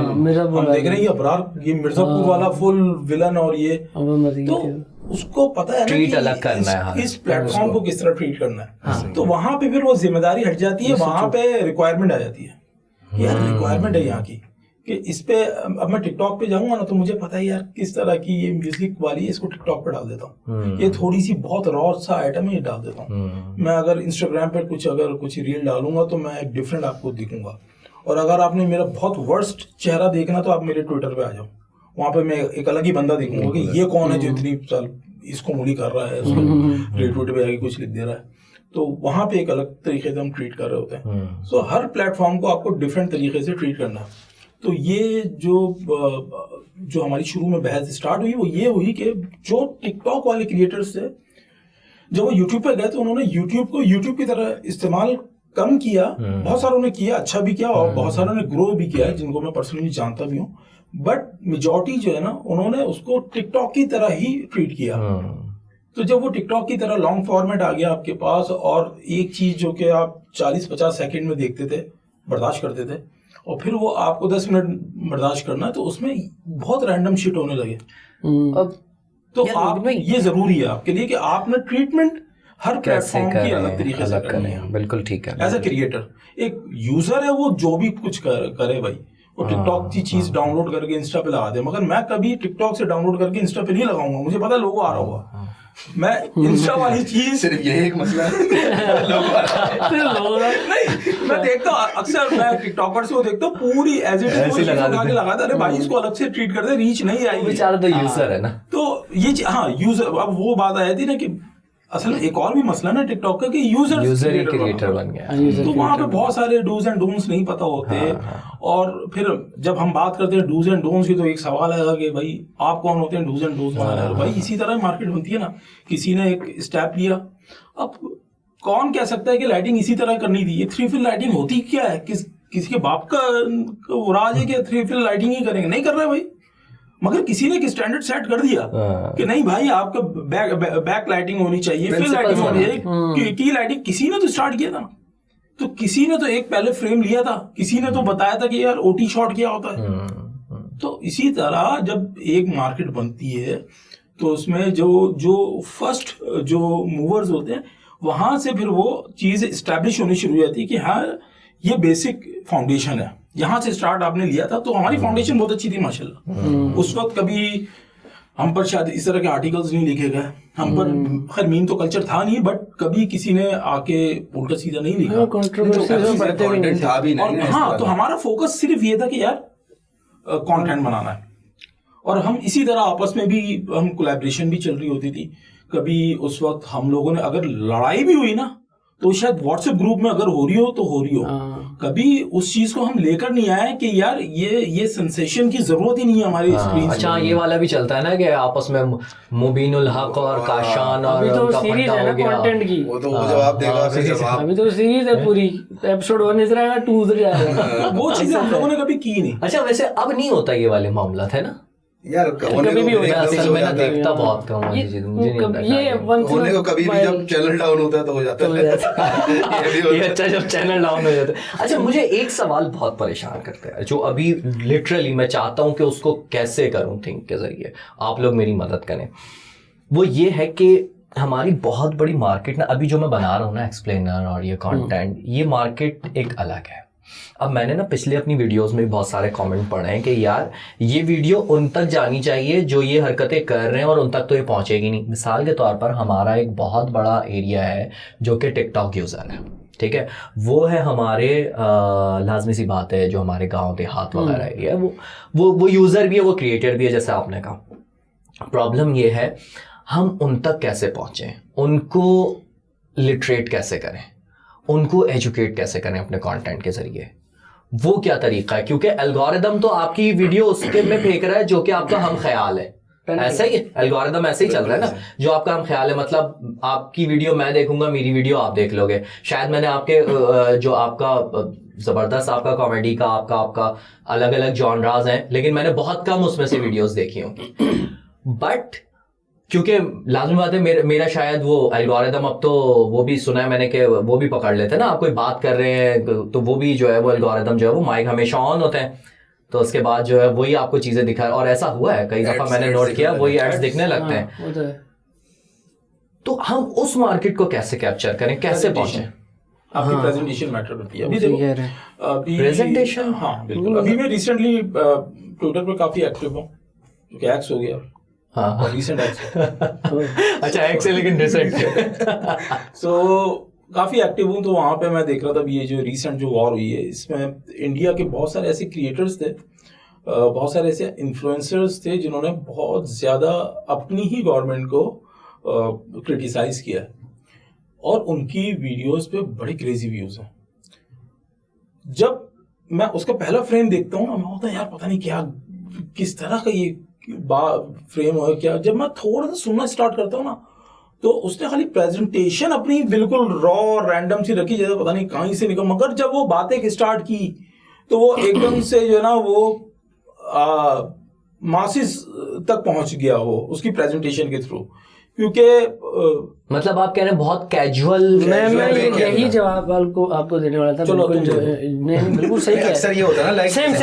हम देख रहे हैं ये अबरार, ये मिर्जापुर वाला फुल विलन, और ये तो उसको पता है ट्रीट ना अलग करना है, इस प्लेटफॉर्म को किस तरह ट्रीट करना है। तो वहां पे फिर वो जिम्मेदारी हट जाती है, वहां पे रिक्वायरमेंट आ जाती है, यार रिक्वायरमेंट है यहाँ की, कि इस पे अब मैं टिकटॉक पे जाऊंगा ना तो मुझे पता है यार किस तरह की ये म्यूजिक वाली है, इसको टिकटॉक पे डाल देता हूँ, ये थोड़ी सी बहुत रॉ सा आइटम है, ये डाल देता हूँ। मैं अगर इंस्टाग्राम पे कुछ रील डालूंगा तो मैं एक डिफरेंट आपको दिखूंगा। और अगर आपने मेरा बहुत वर्स्ट चेहरा देखना तो आप मेरे ट्विटर पे आ जाओ, वहाँ पे मैं एक अलग ही बंदा देखूंगा कि ये कौन है जो इतनी साल इसको मूली कर रहा है, उसको ट्विटर पे आके कुछ लिख दे रहा है। तो वहाँ पे एक अलग तरीके से हम ट्रीट कर रहे होते हैं। सो हर प्लेटफॉर्म को आपको डिफरेंट तरीके से ट्रीट करना है। तो ये जो हमारी शुरू में बहस स्टार्ट हुई वो ये हुई कि जो टिकटॉक वाले क्रिएटर्स थे जब वो यूट्यूब पे गए तो उन्होंने यूट्यूब को यूट्यूब की तरह इस्तेमाल कम किया। बहुत सारों ने किया, अच्छा भी किया, और बहुत सारों ने ग्रो भी किया है जिनको मैं पर्सनली जानता भी हूँ। बट मेजॉरिटी जो है ना उन्होंने उसको टिकटॉक की तरह ही ट्रीट किया। तो जब वो टिकटॉक की तरह लॉन्ग फॉर्मेट आ गया आपके पास, और एक चीज जो कि आप 40-50 सेकंड में देखते थे, बर्दाश्त करते थे, और फिर वो आपको 10 मिनट बर्दाश्त करना है, तो उसमें बहुत रैंडम शिट होने लगे। अब तो आप ये जरूरी है आपके लिए कि आपने ट्रीटमेंट हर प्लेटफॉर्म की अलग तरीके से करनी है। बिल्कुल ठीक है। एज अ क्रिएटर, एक यूजर है वो जो भी कुछ करे भाई, वो टिकटॉक की चीज डाउनलोड करके इंस्टा पे लगा दे, मगर मैं कभी टिकटॉक से डाउनलोड करके इंस्टा पे नहीं लगाऊंगा, मुझे पता है लोगो आ रहा होगा। मैं इंस्टा वाली चीज सिर्फ यही एक मसला है नहीं, मैं देखता हूँ अक्सर, मैं टिकटॉकर से वो देखता हूँ पूरी एज इट इज लगा दे, अरे भाई इसको अलग से ट्रीट करते, रीच नहीं आई, बेचारा तो यूजर है ना। तो ये हाँ यूजर, अब वो बात आई थी ना कि असल में एक और भी मसला ना टिकटॉक का कि यूजर क्रिएटर बन गया, तो वहाँ पे बहुत सारे डूज एंड डोंट्स नहीं पता होते। और फिर जब हम बात करते हैं डूज एंड डोंट्स की तो एक सवाल आएगा कि भाई आप कौन होते हैं डूज एंड डोंट्स बनाने वाले? भाई इसी तरह मार्केट बनती है ना, किसी ने एक स्टेप लिया, अब कौन कह सकता है कि लाइटिंग इसी तरह करनी थी? ये 3 फिल लाइटिंग होती क्या है? किसी के बाप का राज है कि 3 फिल लाइटिंग ही करेंगे? नहीं कर रहे भाई, मगर किसी ने एक स्टैंडर्ड सेट कर दिया कि नहीं भाई आपका बैक लाइटिंग होनी चाहिए, फिर लाइटिंग होनी चाहिए, की लाइटिंग किसी ने तो स्टार्ट किया था। तो किसी ने तो एक पहले फ्रेम लिया था, किसी ने तो बताया था कि यार ओटी शॉट क्या होता है। तो इसी तरह जब एक मार्केट बनती है तो उसमें जो फर्स्ट जो मूवर्स होते हैं वहां से फिर वो चीज एस्टैब्लिश होनी शुरू हो जाती है कि हाँ ये बेसिक फाउंडेशन है, यहाँ से स्टार्ट आपने लिया था। तो हमारी फाउंडेशन बहुत अच्छी थी माशाल्लाह। उस वक्त कभी हम पर शायद इस तरह के आर्टिकल्स नहीं लिखे गए, हम पर खैर मीम तो कल्चर था नहीं, बट कभी किसी ने आके उल्टा सीधा नहीं लिखा, कंटेंट था भी नहीं। हाँ, तो हमारा फोकस सिर्फ ये था कि यार कंटेंट बनाना है, और हम इसी तरह आपस में भी हम कोलैबोरेशन भी चल रही होती थी। कभी उस वक्त हम लोगों ने अगर लड़ाई भी हुई ना तो शायद व्हाट्सएप ग्रुप में अगर हो रही हो तो हो रही हो, कभी उस चीज को हम लेकर नहीं आए कि यार ये सेंसेशन की जरूरत ही नहीं है हमारी स्क्रीन। अच्छा, ये वाला भी चलता है ना कि आपस में मुबीनुल हक और काशान और अभी तो सीरीज है ना कंटेंट की, वो तो जवाब देगा, अभी तो सीरीज है पूरी, एपिसोड 1 इधर आएगा 2 उधर जाएगा। वो चीजें हम लोगों ने कभी की नहीं। अच्छा, वैसे अब नहीं होता ये वाले मामला है ना यार, कभी भी मैंने देखता बहुत कम है चीज़, मुझे नहीं पता ये होने को कभी भी जब चैनल डाउन होता है तो हो जाता है। ये अच्छा जब चैनल डाउन हो जाता है। अच्छा, मुझे एक सवाल बहुत परेशान करता है जो अभी लिटरली मैं चाहता हूँ कि उसको कैसे करूँ थिंक के जरिए, आप लोग मेरी मदद करें। वो ये है कि हमारी बहुत बड़ी मार्केट ना, अभी जो मैं बना रहा हूँ ना एक्सप्लेनर और ये कंटेंट, ये मार्केट एक अलग है। अब मैंने ना पिछले अपनी वीडियोस में बहुत सारे कमेंट पढ़े हैं कि यार ये वीडियो उन तक जानी चाहिए जो ये हरकतें कर रहे हैं और उन तक तो ये पहुंचेगी नहीं। मिसाल के तौर पर हमारा एक बहुत बड़ा एरिया है जो कि टिकटॉक यूज़र है, ठीक है, वो है हमारे लाजमी सी बात है जो हमारे गांव देहात वगैरह एरिया है, वो यूज़र भी है, वो क्रिएटर भी है जैसे आपने कहा। प्रॉब्लम ये है हम उन तक कैसे पहुँचें, उनको लिटरेट कैसे करें, उनको एजुकेट कैसे करें अपने कंटेंट के जरिए, वो क्या तरीका है? क्योंकि एल्गोरिदम तो आपकी वीडियो उसके में फेंक रहा है जो कि आपका हम ख्याल है, ऐसा ही एल्गोरिदम ऐसे ही चल रहा है ना, जो आपका हम ख्याल है। मतलब आपकी वीडियो मैं देखूंगा, मेरी वीडियो आप देख लोगे, शायद मैंने आपके जो आपका जबरदस्त आपका कॉमेडी का आपका अलग अलग जॉनराज हैं, लेकिन मैंने बहुत कम उसमें से वीडियोस देखी होंगी। बट क्योंकि लाजमी बात है मेरा शायद वो एल्गोरिदम अब तो वो भी सुना है मैंने कि वो भी पकड़ लेते हैं ना, आप कोई बात कर रहे हैं तो वो भी जो है वो एल्गोरिदम जो है वो माइक हमेशा ऑन होते हैं, तो उसके बाद जो है वही आपको चीजें दिखा, और ऐसा हुआ है कई दफा मैंने नोट किया, वही एड्स दिखने लगते हैं। तो हम उस मार्केट को कैसे कैप्चर करें, कैसे पहुंचे? आपकी हाँ। प्रेजेंटेशन मैटर करती है। अभी उसी कह देखो रहे हैं। अभी Presentation? हाँ बिल्कुल। अभी मैं रिसेंटली ट्विटर पे काफी एक्टिव हूँ, क्योंकि एक्स हो गया हाँ रिसेंट एक्स। अच्छा एक से लेकिन रिसेंट सो काफी एक्टिव हूँ, तो वहां पे मैं देख रहा था अभी ये जो रिसेंट जो वॉर हुई है, इसमें इंडिया के बहुत सारे ऐसे क्रिएटर्स थे, बहुत सारे ऐसे इन्फ्लुएंसर्स थे जिन्होंने बहुत ज्यादा अपनी ही गवर्नमेंट को क्रिटिसाइज किया है, और उनकी वीडियोस पे बड़े क्रेजी व्यूज हैं। जब मैं उसका पहला फ्रेम देखता हूँ ना, मैं होता है यार पता नहीं क्या किस तरह का ये फ्रेम हो क्या। जब मैं थोड़ा सा सुनना स्टार्ट करता हूँ ना, तो उसने खाली प्रेजेंटेशन अपनी बिल्कुल रॉ रैंडम सी रखी, जैसे पता नहीं कहीं से निकल, मगर जब वो बातें स्टार्ट की तो वो एकदम से जो है ना वो मासिस तक पहुंच गया वो उसकी प्रेजेंटेशन के थ्रू, क्योंकि मतलब आप कह रहे हैं बहुत कैजुअल। मैं way के यही अंदर। जवाब आपको देने वाला था। चलो, बिल्कुल तुम नहीं बिल्कुल सही है। अक्सर ये होता है ना, लाइक सेम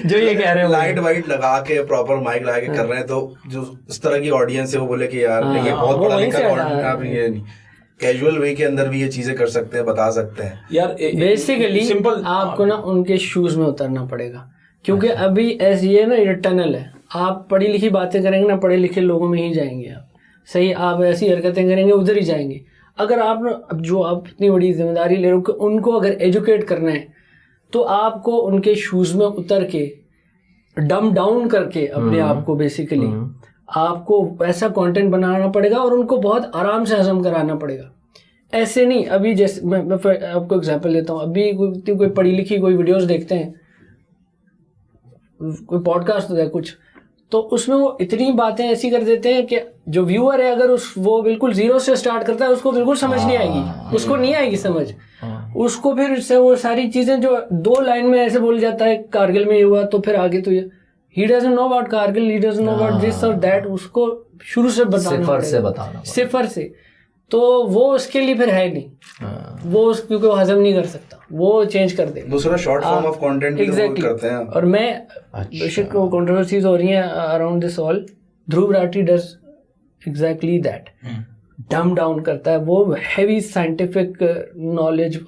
जो ये कह रहे हैं लाइट वाइट लगा के प्रॉपर माइक लगा के कर रहे हैं, तो जो इस तरह की ऑडियंस है वो बोले कि यार ये बहुत वो पढ़ा वहीं लिखा से content, हटा आप ये कैजुअल वे के अंदर भी ये चीजें कर सकते हैं, बता सकते हैं। यार बेसिकली सिंपल आपको ना उनके शूज में उतरना पड़ेगा, क्योंकि अभी ऐसी ये ना ये टनल है। आप पढ़ी लिखी बातें करेंगे ना, पढ़े लिखे लोगों में ही जाएंगे आप, सही। आप ऐसी हरकतें करेंगे उधर ही जाएंगे। अगर आप ना अब जो आप इतनी बड़ी जिम्मेदारी ले रहे हो कि उनको अगर एजुकेट करना है, तो आपको उनके शूज में उतर के डम डाउन करके अपने आप को बेसिकली आपको ऐसा कंटेंट बनाना पड़ेगा और उनको बहुत आराम से हजम कराना पड़ेगा। ऐसे नहीं अभी जैसे मैं आपको एग्जांपल देता हूँ। अभी कोई पढ़ी लिखी कोई वीडियोस देखते हैं, कोई पॉडकास्ट होता है कुछ, तो उसमें वो इतनी बातें ऐसी कर देते हैं कि जो व्यूअर है अगर वो बिल्कुल जीरो से स्टार्ट करता है, उसको बिल्कुल समझ नहीं आएगी, उसको नहीं आएगी समझ। उसको फिर से वो सारी चीजें जो 2 लाइन में ऐसे बोल जाता है कारगिल में ये हुआ, तो फिर आगे तो ये he doesn't know about Kargil, he doesn't know about this और दैट, उसको शुरू से बताना सिफर से। तो वो उसके लिए फिर है नहीं, वो क्योंकि वो हजम नहीं कर सकता, वो चेंज कर दे। दूसरा शॉर्ट फॉर्म ऑफ कंटेंट भी लोग करते हैं। और मैं बेशक वो कंट्रोवर्सीज हो रही हैं around this all, Dhruv Rathee does exactly that, डम डाउन करता है। वो हैवी साइंटिफिक नॉलेज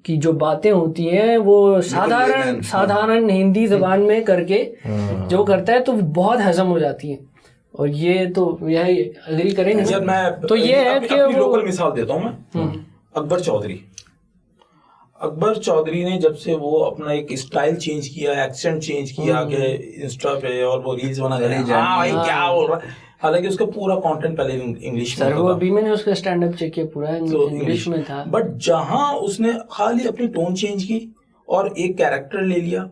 की जो बातें होती हैं वो साधारण हिंदी जबान में करके जो करता है, तो बहुत हजम हो जाती हैं। और ये तो यही अग्री करेंगे यार मैं तो ये है कि वो लोकल मिसाल देता हूँ मैं। अकबर चौधरी ने जब से वो अपना एक स्टाइल चेंज किया, एक्सेंट चेंज किया कि इंस्टा पे और वो रील्स बना रहे हैं, हाँ भाई क्या बोल रहा है, हालांकि उसका पूरा कंटेंट पहले इंग्लिश में सर वो था। अभी मैंने उसका स्टैंड अप चेक किया, पूरा इंग्लिश में था। बट जहां उसने खाली अपनी टोन चेंज की और एक कैरेक्टर ले लिया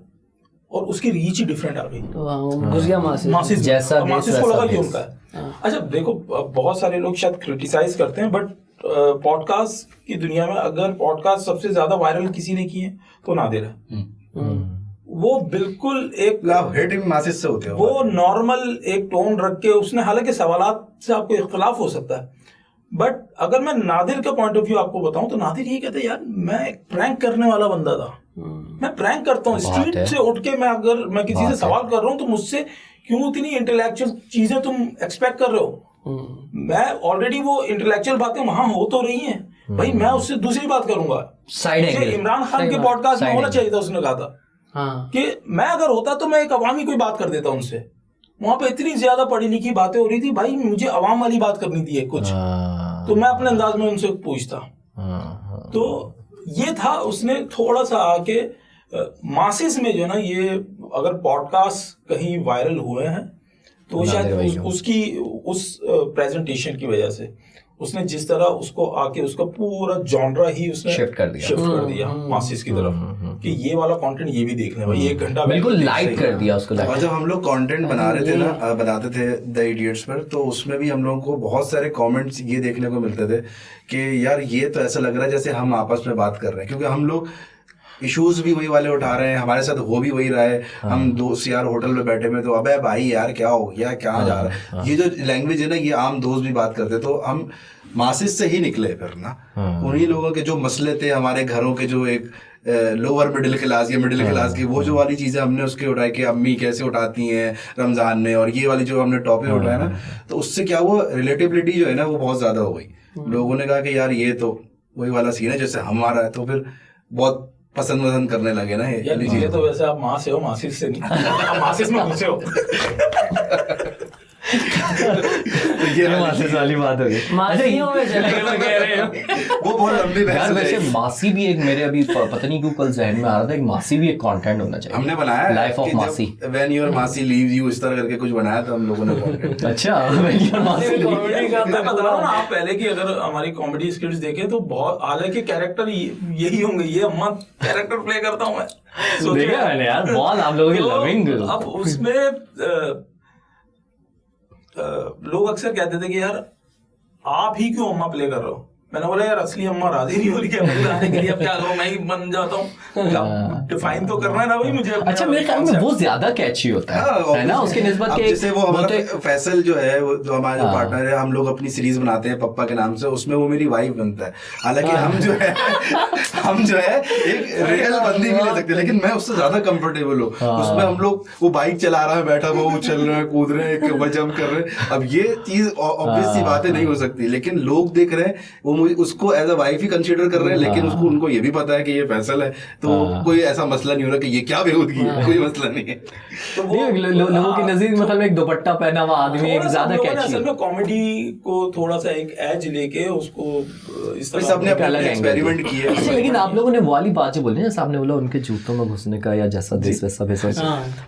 और उसकी रीच ही डिफरेंट आ गई, तो घुस गया मासिस जैसा मासिस को लगा कि उनका है। अच्छा देखो बहुत सारे लोग शायद क्रिटिसाइज करते हैं, बट पॉडकास्ट की दुनिया में अगर पॉडकास्ट सबसे ज्यादा वायरल किसी ने किए तो नादिर है। वो बिल्कुल एक हिट मासिस से होते हो, वो नॉर्मल एक टोन रख के उसने, हालांकि सवालात से आपको इख्तलाफ हो सकता है, बट अगर मैं नादिर का पॉइंट ऑफ व्यू आपको बताऊं तो नादिर ये कहते हैं यार मैं एक प्रैंक करने वाला बंदा था, मैं प्रैंक करता हूँ स्ट्रीट से उठ के, मैं अगर मैं किसी से सवाल कर रहा हूँ तो मुझसे क्यों इतनी इंटेलेक्चुअल चीजें तुम एक्सपेक्ट कर रहे हो। मैं ऑलरेडी वो इंटेलेक्चुअल बातें वहां हो तो रही हैं, भाई मैं उससे दूसरी बात करूंगा। मुझे इमरान खान के पॉडकास्ट में होना चाहिए था, उसने कहा था कि मैं अगर होता तो मैं एक अवामी कोई बात कर देता उनसे। वहां पे इतनी ज्यादा पढ़ी लिखी बातें हो रही थी, भाई मुझे अवाम वाली बात करनी थी कुछ, तो मैं अपने अंदाज में उनसे पूछता। तो ये था, उसने थोड़ा सा आके मासिस में जो है ना, ये अगर पॉडकास्ट कहीं वायरल हुए हैं तो शायद उसकी उस प्रेजेंटेशन की वजह से उसने जिस तरह उसको आके उसका पूरा जॉनरा ही उसने शिफ्ट कर दिया मासिस की तरफ कि ये वाला कंटेंट ये भी देख लें भाई, 1 घंटा बिल्कुल लाइट कर दिया उसको। और जब हम लोग कंटेंट बना रहे थे ना, बनाते थे द इडियट्स पर, तो उसमें भी हम लोगों को बहुत सारे कमेंट्स ये देखने को मिलते थे कि यार ये तो ऐसा लग रहा है जैसे हम आपस में बात कर रहे हैं, क्योंकि हम लोग इश्यूज भी वही वाले उठा रहे हैं, हमारे साथ हो भी वही रहा है। हम दोस्त यार होटल में बैठे में तो अबे भाई यार क्या हो गया, क्या जा रहा है, ये जो लैंग्वेज है ना, ये आम दोस्त भी बात करते, तो हम मासिस से ही निकले फिर ना। उन्हीं लोगों के जो मसले थे, हमारे घरों के जो एक लोअर मिडिल क्लास या मिडिल क्लास की वो जो वाली चीजें हमने उसके उठाई कि अम्मी कैसे उठाती हैं रमजान में, और ये वाली जो हमने टॉपिक उठाया ना, तो उससे क्या हुआ, रिलेटिबिलिटी जो है ना वो बहुत ज्यादा हो गई। लोगों ने कहा कि यार ये तो वही वाला सीन है जैसे हमारा है, तो फिर बहुत पसंद करने लगे ना ये यार ये तो वैसे आप माँ से हो, मासिस से नहीं, आप मासिस में घुसे हो। तो ये मासी वाली बात हो गई। मासियों में चले गए कह रहे हो। वो बहुत लंबी यार बहस वैसे है। मासी भी एक मेरे अभी पता नहीं क्यों कल जहन में आ रहा था, एक मासी भी एक कंटेंट होना चाहिए। हमने बनाया लाइफ ऑफ मासी। व्हेन योर मासी लीव यू, इस तरह करके कुछ बनाया था हम लोगों ने। अच्छा when your मासी कॉमेडी का मैं बता रहा हूँ ना, आप पहले की अगर हमारी कॉमेडी स्किट्स देखें तो बहुत, हालांकि कैरेक्टर यही होंगे, ये अम्मा कैरेक्टर प्ले करता हूँ मैं। देखा मैंने यार, बहुत आप लोगों की लविंग। अब उसमें लोग अक्सर कहते थे कि यार आप ही क्यों अम्मा प्ले कर रहे हो। मैंने बोला यार असली अम्मा राधे नहीं हो रही क्या, आने के लिए अब क्या करूं, मैं ही बन जाता हूँ। डिफाइन तो करना है ना भाई मुझे। अच्छा मेरे ख्याल में वो ज्यादा कैची होता है ना उसके निस्बत के। जैसे वो हमारा फैसल जो है, वो जो हमारे पार्टनर है, हम लोग अपनी सीरीज बनाते हैं पप्पा के नाम से, उसमें वो मेरी वाइफ बनता है। हालांकि हम जो है एक रियल बंदी भी ले सकते हैं, लेकिन मैं उससे ज्यादा कंफर्टेबल हूँ उसमें। हम लोग, वो बाइक चला रहा है, बैठा वो उछल रहे हैं, कूद रहे हैं, जंप कर रहे हैं। अब ये चीज ऑब्वियस सी बातें नहीं हो सकती, लेकिन लोग देख रहे हैं, वो मुझे उसको एज अ वाइफ ही कंसीडर कर रहे हैं, लेकिन उसको, उनको ये भी पता है कि ये फैसल है, तो कोई ऐसा मसला नहीं हो रहा कि ये क्या बेहूदगी है, कोई मसला नहीं है। तो वो लोगों की नजर मतलब एक दुपट्टा पहना हुआ आदमी एक ज्यादा कैची। असल में कॉमेडी को थोड़ा सा एक एज लेके उसको इस तरह सबने अपना एक्सपेरिमेंट किया। अच्छा लेकिन आप लोगों ने वाली बात जो बोली ना, सामने बोला उनके जूतों में घुसने का या जैसा देश वैसा वैसा।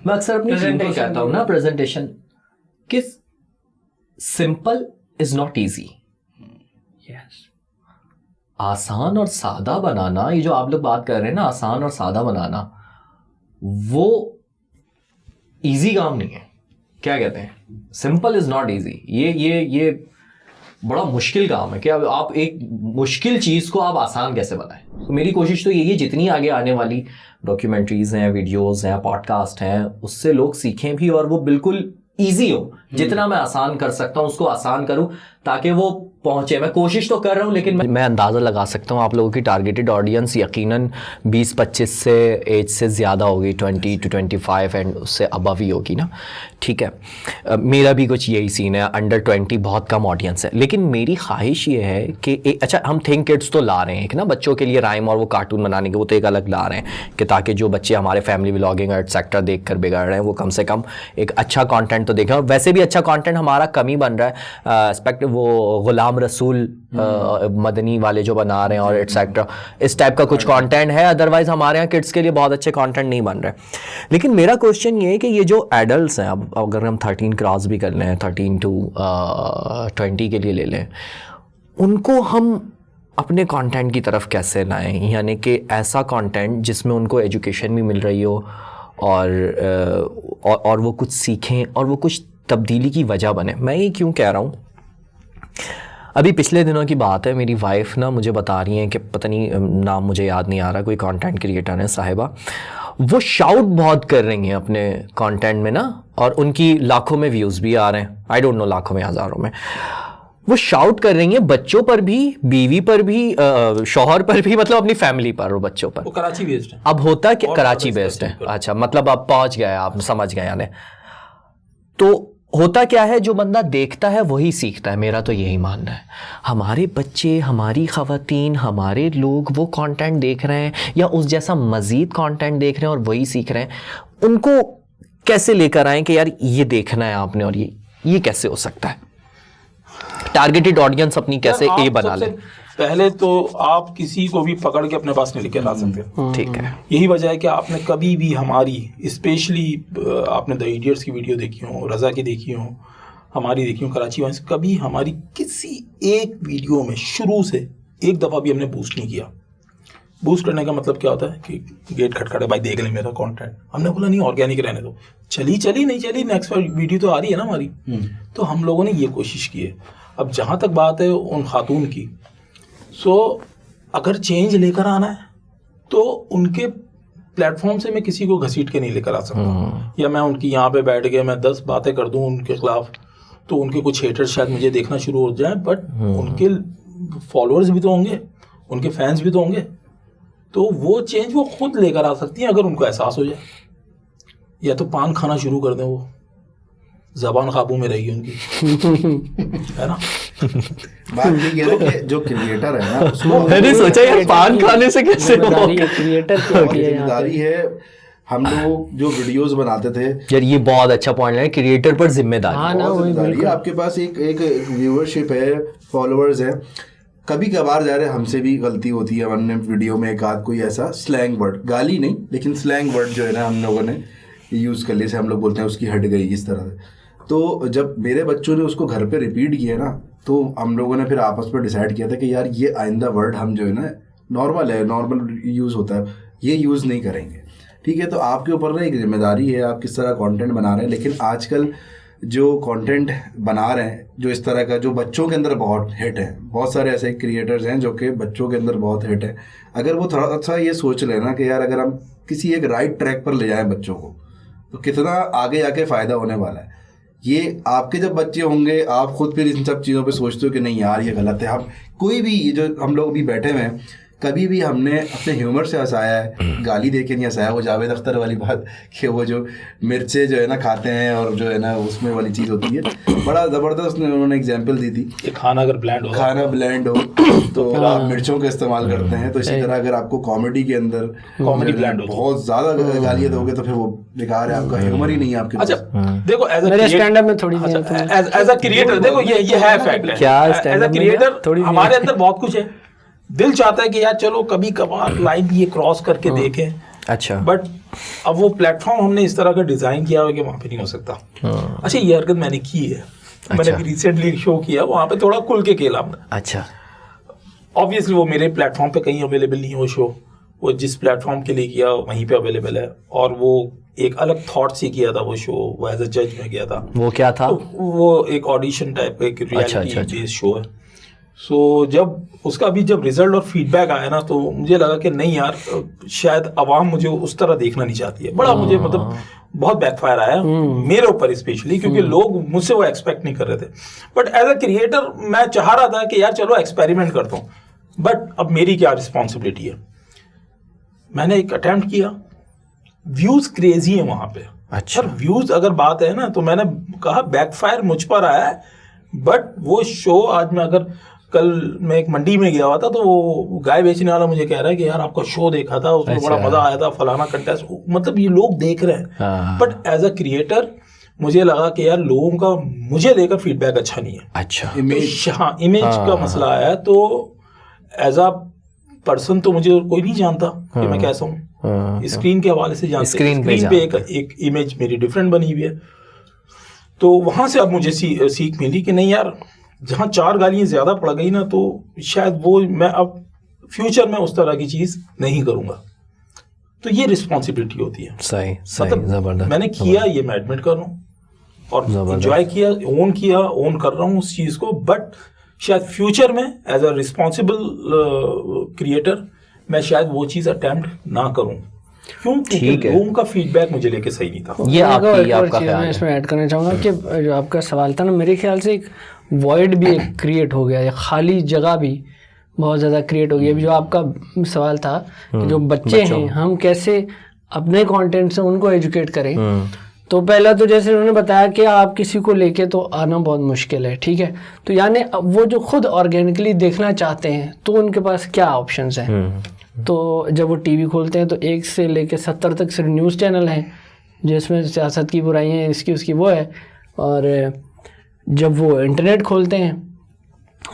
मैं अक्सर अपनी टीम को कहता हूँ ना, प्रेजेंटेशन कि सिंपल इज नॉट इजी। आसान और सादा बनाना, ये जो आप लोग बात कर रहे हैं ना, आसान और सादा बनाना, वो इजी काम नहीं है। क्या कहते हैं, सिंपल इज नॉट इजी। ये बड़ा मुश्किल काम है कि आप एक मुश्किल चीज को आप आसान कैसे बनाएं। तो मेरी कोशिश तो यही है, जितनी आगे आने वाली डॉक्यूमेंट्रीज हैं, वीडियोस हैं, पॉडकास्ट हैं, उससे लोग सीखें भी और वो बिल्कुल इजी हो। जितना मैं आसान कर सकता हूं उसको आसान करूं ताकि वो पहुंचे। मैं कोशिश तो कर रहा हूं, लेकिन मैं अंदाज़ा लगा सकता हूं आप लोगों की टारगेटेड ऑडियंस यकीनन 20-25 से एज से ज़्यादा होगी, 20 to 25 एंड उससे अबव ही होगी ना। ठीक है, मेरा भी कुछ यही सीन है, अंडर 20 बहुत कम ऑडियंस है। लेकिन मेरी ख्वाहिश ये है कि अच्छा हम थिंक किड्स तो ला रहे हैं एक ना, बच्चों के लिए राइम और वो कार्टून बनाने के, वो तो एक अलग ला रहे हैं कि ताकि जो बच्चे हमारे फैमिली व्लॉगिंग एटसेट्रा देख कर बिगड़ रहे हैं वो कम से कम एक अच्छा कॉन्टेंट तो देखें। और वैसे भी अच्छा कॉन्टेंट हमारा कम ही बन रहा है। एस्पेक्ट वो गुलाम रसूल मदनी वाले जो बना रहे हैं और एटसेट्रा, इस टाइप का कुछ कंटेंट है। अदरवाइज हमारे यहाँ किड्स के लिए बहुत अच्छे कंटेंट नहीं बन रहे। लेकिन मेरा क्वेश्चन ये है कि ये जो एडल्ट्स हैं, अब अगर हम 13 क्रॉस भी कर लें, 13 to 20 के लिए ले लें, उनको हम अपने कंटेंट की तरफ कैसे लाएं? यानी कि ऐसा कंटेंट जिसमें उनको एजुकेशन भी मिल रही हो और वो कुछ सीखें और वो कुछ तब्दीली की वजह बने। मैं ये क्यों कह रहा हूँ, अभी पिछले दिनों की बात है, मेरी वाइफ ना मुझे बता रही हैं कि पता नहीं नाम मुझे याद नहीं आ रहा, कोई कंटेंट क्रिएटर है साहिबा, वो शाउट बहुत कर रही हैं अपने कंटेंट में ना, और उनकी लाखों में व्यूज़ भी आ रहे हैं, आई डोंट नो लाखों में हज़ारों में। वो शाउट कर रही हैं बच्चों पर भी, बीवी पर भी, शौहर पर भी, मतलब अपनी फैमिली पर और बच्चों पर। वो कराची बेस्ड है। अब होता कि कराची बेस्ड है, अच्छा मतलब आप पहुंच गए, आप समझ गए यानी। तो होता क्या है, जो बंदा देखता है वही सीखता है, मेरा तो यही मानना है। हमारे बच्चे, हमारी ख़वातीन, हमारे लोग वो कंटेंट देख रहे हैं या उस जैसा मज़ीद कंटेंट देख रहे हैं और वही सीख रहे हैं। उनको कैसे लेकर आएँ कि यार ये देखना है आपने और ये कैसे हो सकता है? टारगेटेड ऑडियंस अपनी कैसे ए बना ले? पहले तो आप किसी को भी पकड़ के अपने पास नहीं लेके ला सकते। ठीक है, यही वजह है कि आपने कभी भी हमारी, स्पेशली आपने द इडियट्स की वीडियो देखी हो, रज़ा की देखी हो, हमारी देखी हो, कराची वाइंस, कभी हमारी किसी एक वीडियो में शुरू से एक दफ़ा भी हमने बूस्ट नहीं किया। बूस्ट करने का मतलब क्या होता है कि गेट खटखटे, भाई देख ले मेरा कंटेंट। हमने बोला नहीं, ऑर्गेनिक रहने दो, चली नहीं चली, नेक्स्ट वीडियो तो आ रही है ना हमारी। तो हम लोगों ने ये कोशिश की है। अब जहाँ तक बात है उन खातून की, सो अगर चेंज लेकर आना है तो उनके प्लेटफॉर्म से मैं किसी को घसीट के नहीं लेकर आ सकता, या मैं उनकी यहाँ पे बैठ के मैं 10 बातें कर दूँ उनके खिलाफ, तो उनके कुछ हेटर्स शायद मुझे देखना शुरू हो जाए, बट उनके फॉलोअर्स भी तो होंगे, उनके फैंस भी तो होंगे। तो वो चेंज वो खुद लेकर आ सकती हैं अगर उनको एहसास हो जाए, या तो पान खाना शुरू कर दें, वो ज़बान काबू में रहेगी उनकी, है ना। बात ये है कि जो क्रिएटर है ना उसको मैंने सोचा यार पान खाने से कैसे जिम्मेदारी है क्रिएटर की होती है यहाँ जिम्मेदारी पे। है। हम लोग जो वीडियोस बनाते थे, यार ये बहुत अच्छा पॉइंट है, क्रिएटर पर जिम्मेदारी। हाँ ना, बहुत वही जिम्मेदारी है। बिल्कुल। आपके पास एक व्यूअरशिप है, फॉलोअर्स हैं, कभी कभार जा रहे हमसे भी गलती होती है, हमने वीडियो में एक आध कोई ऐसा स्लैंग वर्ड, गाली नहीं लेकिन स्लैंग वर्ड जो है ना हम लोगों ने यूज़ कर लिया, से हम लोग बोलते हैं उसकी हट गई इस तरह से। तो जब मेरे बच्चों ने उसको घर पे रिपीट किया ना, तो हम लोगों ने फिर आपस में डिसाइड किया था कि यार ये आइंदा वर्ड हम जो है ना नॉर्मल है, नॉर्मल यूज़ होता है, ये यूज़ नहीं करेंगे। ठीक है, तो आपके ऊपर ना एक जिम्मेदारी है, आप किस तरह कंटेंट बना रहे हैं। लेकिन आजकल जो कंटेंट बना रहे हैं जो इस तरह का, जो बच्चों के अंदर बहुत हिट है, बहुत सारे ऐसे क्रिएटर्स हैं जो कि बच्चों के अंदर बहुत हिट है। अगर वो थोड़ा सा ये सोच लेना कि यार अगर हम किसी एक राइट ट्रैक पर ले जाएं बच्चों को, तो कितना आगे आके फ़ायदा होने वाला है। ये आपके जब बच्चे होंगे, आप खुद फिर इन सब चीज़ों पे सोचते हो कि नहीं यार ये गलत है। हम कोई भी, ये जो हम लोग अभी बैठे हुए हैं, कभी भी हमने अपने ह्यूमर से हंसाया है, गाली दे के नहीं हंसाया। वो जावेद अख्तर वाली बात कि वो जो मिर्चें जो है ना खाते हैं और जो है ना उसमें वाली चीज़ होती है, बड़ा ज़बरदस्त उन्होंने एग्जाम्पल दी थी कि खाना अगर ब्लैंड हो, खाना ब्लेंड हो तो आप मिर्चों का इस्तेमाल करते हैं। तो इसी तरह अगर आपको कॉमेडी के अंदर कॉमेडी ब्लैंड हो, बहुत ज़्यादा गालियाँ दोगे तो फिर वो बेकार है, आपका ह्यूमर ही नहीं है आपके पास। अच्छा देखो एज मेरे स्टैंड अप में थोड़ी एज अ क्रिएटर देखो ये है फैक्ट है। क्या एज stand-up अ में क्रिएटर थोड़ी हमारे अंदर बहुत कुछ है, दिल चाहता है कि यार चलो कभी कभार लाइन ये क्रॉस करके देखें। अच्छा, बट अब वो प्लेटफॉर्म हमने इस तरह का डिजाइन किया हुआ कि वहाँ पे नहीं हो सकता। अच्छा ये हरकत मैंने की है, मैंने भी रिसेंटली शो किया, वहाँ पे थोड़ा खुल के खेला हमने। अच्छा, ऑब्वियसली वो मेरे प्लेटफॉर्म पे कहीं अवेलेबल नहीं है वो शो, वो जिस प्लेटफॉर्म के लिए किया वहीं पे अवेलेबल है। और वो एक अलग थॉट से किया था वो शो, वो एज अ जज में गया था। वो क्या था? तो वो एक ऑडिशन टाइप का एक रियलिटी बेस्ड शो है। सो जब उसका अभी जब रिजल्ट और फीडबैक आया ना, तो मुझे लगा कि नहीं यार शायद आवाम मुझे उस तरह देखना नहीं चाहती है। बड़ा मुझे मतलब बहुत बैकफायर आया मेरे ऊपर स्पेशली, क्योंकि लोग मुझसे वो एक्सपेक्ट नहीं कर रहे थे। बट एज अ क्रिएटर मैं चाह रहा था कि यार चलो एक्सपेरिमेंट करता हूँ, बट अब मेरी क्या रिस्पॉन्सिबिलिटी है। मैंने एक अटेम्प्ट किया, व्यूज क्रेजी है वहां पे। अच्छा, व्यूज अगर बात है ना, तो मैंने कहा बैकफायर मुझ पर आया है। बट वो शो आज मैं अगर कल मैं एक मंडी में गया हुआ था, तो वो गाय बेचने वाला मुझे कह रहा है कि यार आपका शो देखा था, उसमें बड़ा मजा आया था, फलाना कंटेस्ट, मतलब ये लोग देख रहे हैं। बट एज अ क्रिएटर मुझे लगा कि यार लोगों का मुझे लेकर फीडबैक अच्छा नहीं है। अच्छा, हाँ इमेज का मसला आया। तो एज अ पर्सन तो मुझे कोई नहीं जानता कि मैं कैसा हूँ, स्क्रीन के हवाले से जानते, स्क्रीन पे एक इमेज मेरी डिफरेंट बनी हुई है। तो वहां से अब मुझे सीख मिली कि नहीं यार, जहाँ 4 गालियाँ ज्यादा पड़ गई ना, तो शायद वो मैं अब फ्यूचर में उस तरह की चीज नहीं करूंगा। तो ये रिस्पॉन्सिबिलिटी होती है। सही मतलब जबरदस्त मैंने किया, ये मैं एडमिट कर रहा हूँ और एंजॉय किया, ओन कर रहा हूँ उस चीज को। बट शायद फ्यूचर में एज अ रिस्पॉन्सिबल क्रिएटर मैं शायद वो चीज अटेम्प्ट ना करूँ। क्यों? क्योंकि लोगों का फीडबैक मुझे लेके सही नहीं था। ये आपका चीज मैं इसमें ऐड करना चाहूंगा कि जो आपका सवाल था ना, मेरे ख्याल से एक वॉइड भी एक क्रिएट हो गया, या खाली जगह भी बहुत ज़्यादा क्रिएट हो गई। अभी जो आपका सवाल था कि जो बच्चे हैं हम कैसे अपने कंटेंट से उनको एजुकेट करें, तो पहला तो जैसे उन्होंने बताया कि आप किसी को लेके तो आना बहुत मुश्किल है, ठीक है। तो यानी वो जो खुद ऑर्गेनिकली देखना चाहते हैं तो उनके पास क्या ऑप्शंस हैं। तो जब वो टीवी खोलते हैं तो 1 से लेके 70 तक सिर्फ न्यूज़ चैनल हैं जिसमें सियासत की बुराइयाँ इसकी उसकी वो है। और जब वो इंटरनेट खोलते हैं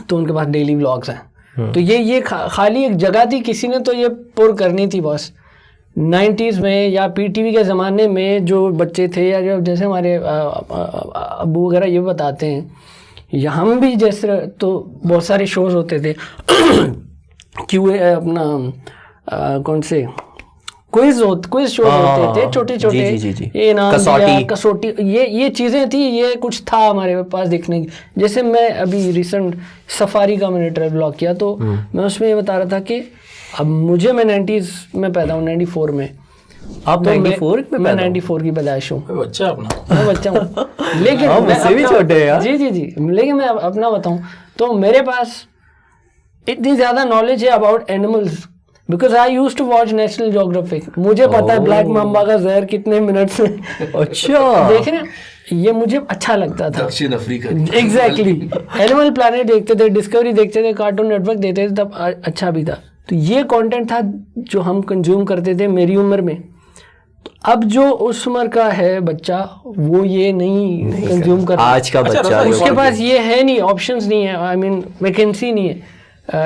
तो उनके पास डेली व्लॉग्स हैं। तो ये खाली एक जगह थी, किसी ने तो ये पुर करनी थी बॉस। 90s में या पीटीवी के ज़माने में जो बच्चे थे, या जो जैसे हमारे अब्बू वगैरह ये बताते हैं, या हम भी जैसे, तो बहुत सारे शोज़ होते थे अपना कौन से क्विज शो होते थे छोटे छोटे, ये नाम कसौटी, ये चीज़ें थी, ये कुछ था हमारे पास देखने की। जैसे मैं अभी रिसेंट सफारी का मैंने ट्रैवल ब्लॉग किया, तो मैं उसमें ये बता रहा था कि अब मैं 90s में पैदा हूँ, 94 में। आप तो 94 में? मैं 94 की पैदाइश हूँ। बच्चा अपना मैं बच्चा हूँ लेकिन मुझसे भी छोटे हैं यार। जी लेकिन मैं अपना बताऊँ तो मेरे पास इतनी ज़्यादा नॉलेज है about animals, because I use to watch National Geographic. मुझे पता है ब्लैक माम्बा का जहर कितने मिनट्स में अच्छा देख रहे हैं। ये मुझे अच्छा लगता था। दक्षिण अफ्रीका एग्जैक्टली। एनिमल प्लैनेट देखते थे, डिस्कवरी देखते थे, कार्टून नेटवर्क देते थे, तब अच्छा भी था। तो ये कंटेंट था जो हम कंज्यूम करते थे मेरी उम्र में। तो अब जो उस उम्र का है बच्चा वो ये नहीं कंज्यूम कर, आज का बच्चा उसके पास ये है नहीं, ऑप्शंस नहीं है, आई मीन वैकेंसी नहीं है,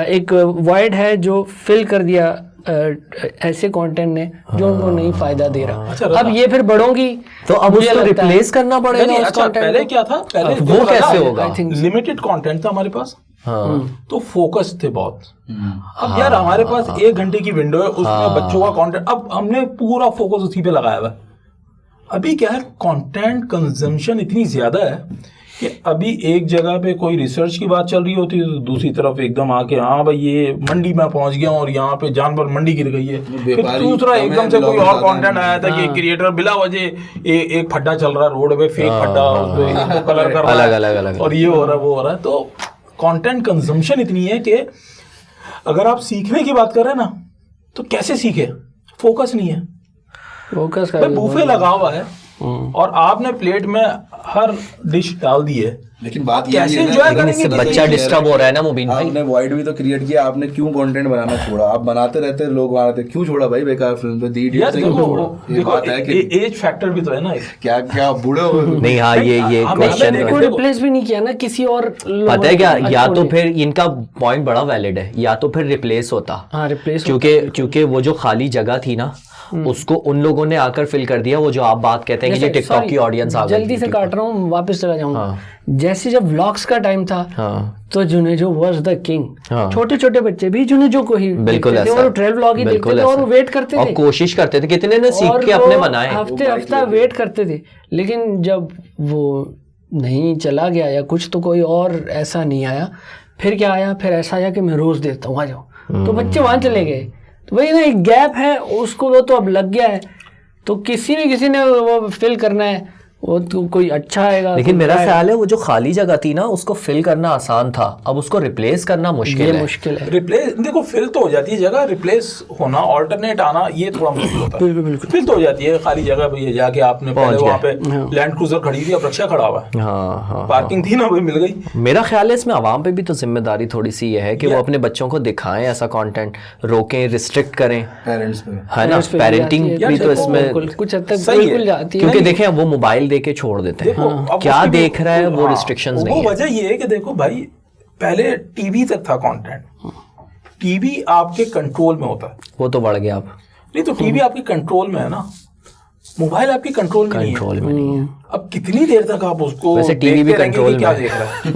एक वॉइड है जो फिल कर दिया ऐसे कंटेंट ने जो उनको नहीं फायदा दे रहा। अब ये फिर बढ़ोगी तो अब उसको रिप्लेस करना पड़ेगा नहीं, उस अच्छा, content पहले को? क्या था, पहले वो कैसे होगा? लिमिटेड कंटेंट था हमारे पास, तो फोकस थे बहुत। अब हाँ, यार हमारे पास 1 घंटे की विंडो है, उसमें बच्चों का कंटेंट, अब हमने पूरा फोकस उसी पे लगाया हुआ है। अभी क्या है, कंटेंट कंजम्पशन इतनी ज्यादा है कि अभी एक जगह पे कोई रिसर्च की बात चल रही होती है तो दूसरी तरफ एकदम आके हाँ भाई ये मंडी में पहुंच गया और यहाँ पे जानवर मंडी गिर गई है, फिर दूसरा एकदम से कोई और कंटेंट आया था कि क्रिएटर बिला वजह एक फड्डा चल रहा है रोड पे, फेक फड्डा, उसपे कलर कर रहा है और ये हो रहा है वो हो रहा है। तो कंटेंट कंजम्पशन इतनी है कि अगर आप सीखने की बात कर रहे हैं ना तो कैसे सीखे, फोकस नहीं है, फोकस बूफे लगा हुआ है और आपने प्लेट में हर डिश डाल दी है, लेकिन बात ये कैसे है ना, enjoy लेकिन करेंगे इससे कि बच्चा डिस्टर्ब हो रहा है ना मुबीन भाई। आपने वॉइड भी तो क्रिएट किया, आपने क्यों कंटेंट बनाना छोड़ा? आप बनाते रहते, लोग बनाते, क्यों छोड़ा भाई बेकार फिल्म? तो दी यार क्यों देखो छोड़ा? ये बात है कि एज फैक्टर भी तो है ना, क्या क्या बूढ़े हो गए? नहीं हाँ ये हमें क्वेश्चन देखो, को रिप्लेस भी नहीं किया ना किसी और पता है क्या, या तो फिर इनका पॉइंट बड़ा वैलिड है, या तो फिर रिप्लेस होता, हाँ रिप्लेस, क्योंकि वो जो खाली जगह थी ना उसको उन लोगों ने आकर फिल कर दिया। वो जो आप बात कहते हैं कि टिकटॉक की ऑडियंस आ गई, जल्दी से काट रहा हूँ, वापस चला जाऊंगा। जैसे जब व्लॉग्स का टाइम था तो जुनेजो वाज द किंग, छोटे छोटे बच्चे भी जुनेजो को ही बिल्कुल देखते थे और ट्रेवल व्लॉग ही देखते थे और वेट करते थे और कोशिश करते थे कितने ने सीख के अपने बनाए, हफ्ता वेट करते थे। लेकिन जब वो नहीं चला गया या कुछ तो कोई और ऐसा नहीं आया, फिर क्या आया, फिर ऐसा आया कि मैं रोज देता हूँ आ जाओ, तो बच्चे वहां चले गए। तो वही ना एक गैप है, उसको वो तो अब लग गया है, तो किसी ने वो फिल करना है, वो तो कोई अच्छा आएगा। लेकिन मेरा ख्याल है वो जो खाली जगह थी ना उसको फिल करना आसान था, अब उसको रिप्लेस करना मुश्किल है। रिप्लेस देखो फिल तो हो जाती है जगह, रिप्लेस होना, ऑल्टरनेट आना ये थोड़ा मुश्किल होता है। बिल्कुल फिल तो हो जाती है खाली जगह पे, ये जाके आपने पहले वहाँ पे लैंड क्रूजर खड़ी थी, अब रक्षा खड़ा हुआ है, पार्किंग थी ना वही मिल गई। मेरा ख्याल है इसमें आवाम पे भी तो जिम्मेदारी थोड़ी सी ये है कि वो अपने बच्चों को दिखाएं ऐसा कंटेंट, रोकें, रिस्ट्रिक्ट करें, पेरेंट्स पे है ना, पेरेंटिंग भी तो इसमें कुछ हद तक बिल्कुल जाती है, क्योंकि देखें वो मोबाइल दे के छोड़ देते हैं, क्या देख रहा है वो रिस्ट्रिक्शंस नहीं है। वो वजह ये है कि देखो भाई पहले टीवी तक था कंटेंट, टीवी आपके कंट्रोल में होता है, वो तो बढ़ गया अब, नहीं तो टीवी आपके कंट्रोल में है ना, मोबाइल आपके कंट्रोल में नहीं है। अब कितनी देर तक आप उसको वैसे टीवी भी कंट्रोल में क्या देख रहा है